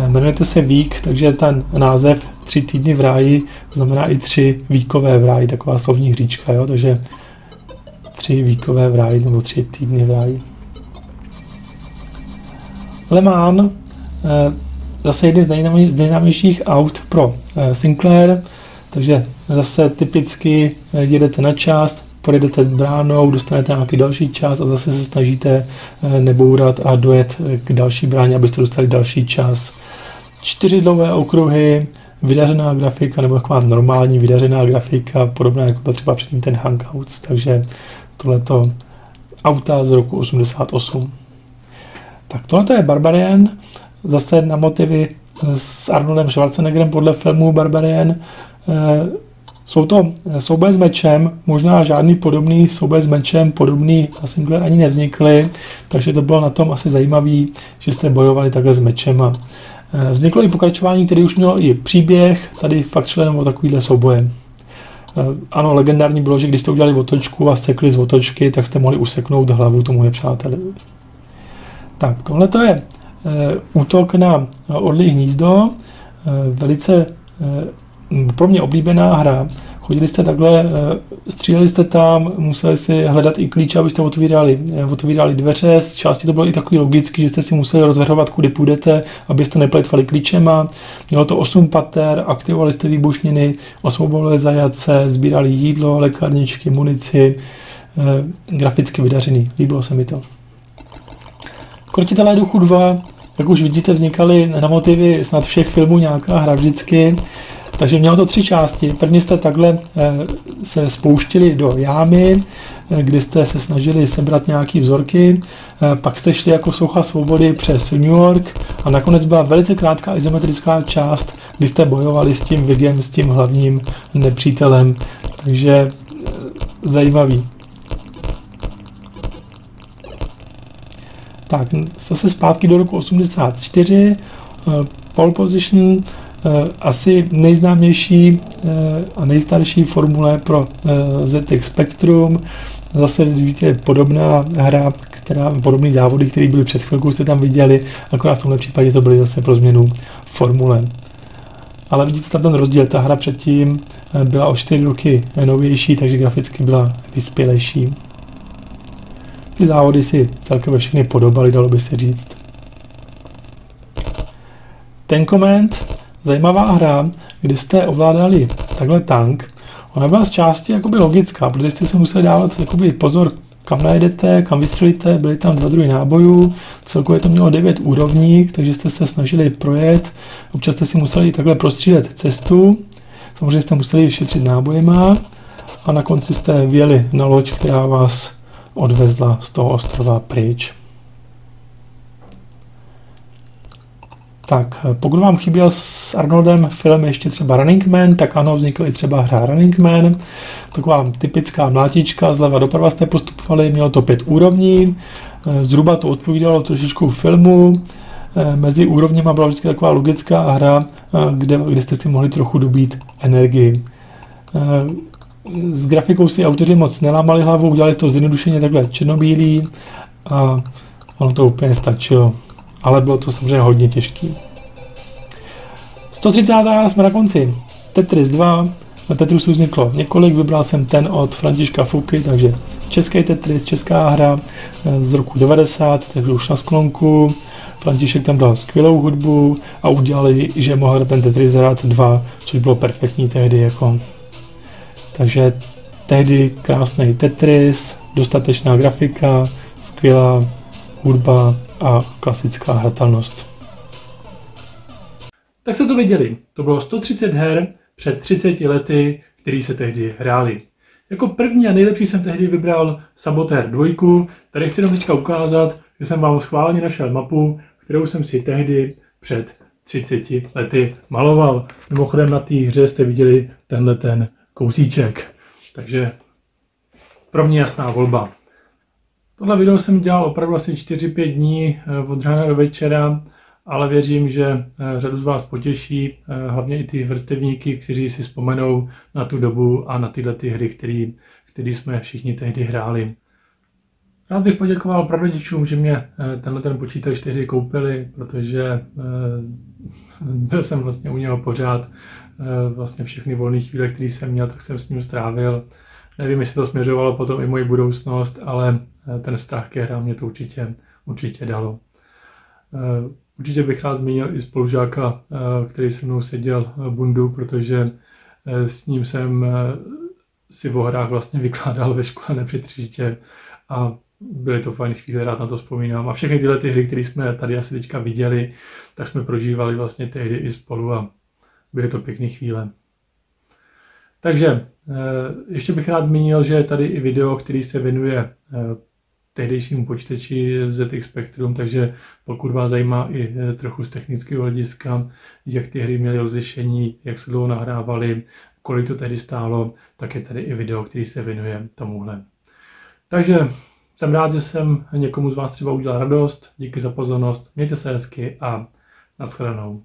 Jmenujete se Vík, takže ten název 3 týdny v ráji znamená i 3 víkové v ráji, taková slovní hříčka, jo? Takže 3 víkové v ráji nebo 3 týdny v ráji. Le Mans, zase jeden z nejznámějších aut pro Sinclair, takže zase typicky jedete na čas, projedete bránou, dostanete nějaký další čas a zase se snažíte nebourat a dojet k další bráně, abyste dostali další čas. 4 dlouhé okruhy, vydařená grafika nebo taková normální vydařená grafika, podobná jako byl třeba předtím ten Hangouts, takže tohleto auta z roku 88. Tak tohle je Barbarian, zase na motivy s Arnoldem Schwarzeneggerem podle filmu Barbarian. Jsou to souboje s mečem, možná žádný podobný souboje s mečem, podobný na Sinclair ani nevznikly, takže to bylo na tom asi zajímavý, že jste bojovali takhle s mečem. Vzniklo i pokračování, který už mělo i příběh, tady fakt šlo jenom o takovýhle souboje. Ano, legendární bylo, že když jste udělali otočku a sekli z otočky, tak jste mohli useknout hlavu tomu nepřáteli. Tak, tohle to je útok na orlí hnízdo, velice pro mě oblíbená hra. Chodili jste takhle, stříleli jste tam, museli si hledat i klíče, abyste otvírali dveře. Z části to bylo i takový logický, že jste si museli rozvrhovat, kudy půjdete, abyste neplýtvali klíčema. Mělo to 8 pater, aktivovali jste výbušniny, osvobodili zajatce, sbírali jídlo, lékárničky, munici, graficky vydařený. Líbilo se mi to. Krotitelé duchu 2, jak už vidíte, vznikaly na motivy snad všech filmů nějaká hra vždycky. Takže mělo to 3 části. Prvně jste takhle se spouštili do jámy, kdy jste se snažili sebrat nějaký vzorky, pak jste šli jako soucha svobody přes New York a nakonec byla velice krátká izometrická část, kdy jste bojovali s tím Vigem, s tím hlavním nepřítelem. Takže zajímavý. Tak, zase zpátky do roku 84, pole position, asi nejznámější a nejstarší formule pro ZX Spectrum. Zase vidíte podobná hra, podobný závody, které byly před chvilkou, jste tam viděli, akorát v tomhle případě to byly zase pro změnu formule. Ale vidíte tam ten rozdíl, ta hra předtím byla o 4 roky novější, takže graficky byla vyspělejší. Ty závody si celkově všechny podobaly, dalo by se říct. Ten Command, zajímavá hra, kdy jste ovládali takhle tank. Ona byla z části jakoby logická, protože jste si museli dávat jakoby pozor, kam najedete, kam vystřelíte, byly tam 2 druhy nábojů, celkově to mělo 9 úrovní, takže jste se snažili projet, občas jste si museli takhle prostřílet cestu, samozřejmě jste museli šetřit nábojema a na konci jste vyjeli na loď, která vás odvezla z toho ostrova pryč. Tak, pokud vám chyběl s Arnoldem film ještě třeba Running Man, tak ano, vznikla i třeba hra Running Man. Taková typická mlátička, zleva doprava jste postupovali, mělo to 5 úrovní, zhruba to odpovídalo trošičku filmu, mezi úrovněma byla vždycky taková logická hra, kde jste si mohli trochu dobít energii. S grafikou si autoři moc nelámali hlavu, udělali to zjednodušeně takhle černobílý a ono to úplně stačilo. Ale bylo to samozřejmě hodně těžký. 130. jsme na konci. Tetris 2. Na Tetrisu vzniklo několik, vybral jsem ten od Františka Fuky, takže český Tetris, česká hra z roku 90, takže už na sklonku. František tam dal skvělou hudbu a udělali, že mohl ten Tetris hrát 2, což bylo perfektní tehdy jako. Takže tehdy krásný Tetris, dostatečná grafika, skvělá hudba a klasická hratelnost. Tak jste to viděli. To bylo 130 her před 30 lety, které se tehdy hrály. Jako první a nejlepší jsem tehdy vybral Sabotér 2. Tady chci teďka ukázat, že jsem vám schválně našel mapu, kterou jsem si tehdy před 30 lety maloval. Mimochodem na té hře jste viděli tenhle ten kousíček. Takže pro mě jasná volba. Tohle video jsem dělal opravdu asi 4-5 dní od rána do večera, ale věřím, že řadu z vás potěší, hlavně i ty vrstevníky, kteří si vzpomenou na tu dobu a na tyhle ty hry, které jsme všichni tehdy hráli. Rád bych poděkoval prarodičům, že mě tenhle ten počítač tehdy koupili, protože byl jsem vlastně u něho pořád, vlastně všechny volné chvíle, které jsem měl, tak jsem s ním strávil. Nevím, jestli to směřovalo potom i moji budoucnost, ale ten vztah ke hrám mě to určitě dalo. Určitě bych rád zmínil i spolužáka, který se mnou seděl, Bundu, protože s ním jsem si o hrách vlastně vykládal ve škole nepřetržitě a byly to fajn chvíle, rád na to vzpomínám. A všechny tyhle ty hry, které jsme tady asi teďka viděli, tak jsme prožívali vlastně tehdy i spolu a byly to pěkné chvíle. Takže ještě bych rád zmínil, že je tady i video, který se věnuje tehdejšímu počítači ZX Spectrum, takže pokud vás zajímá i trochu z technického hlediska, jak ty hry měly rozlišení, jak se dlouho nahrávaly, kolik to tehdy stálo, tak je tady i video, který se věnuje tomuhle. Takže jsem rád, že jsem někomu z vás třeba udělal radost, díky za pozornost, mějte se hezky a nashledanou.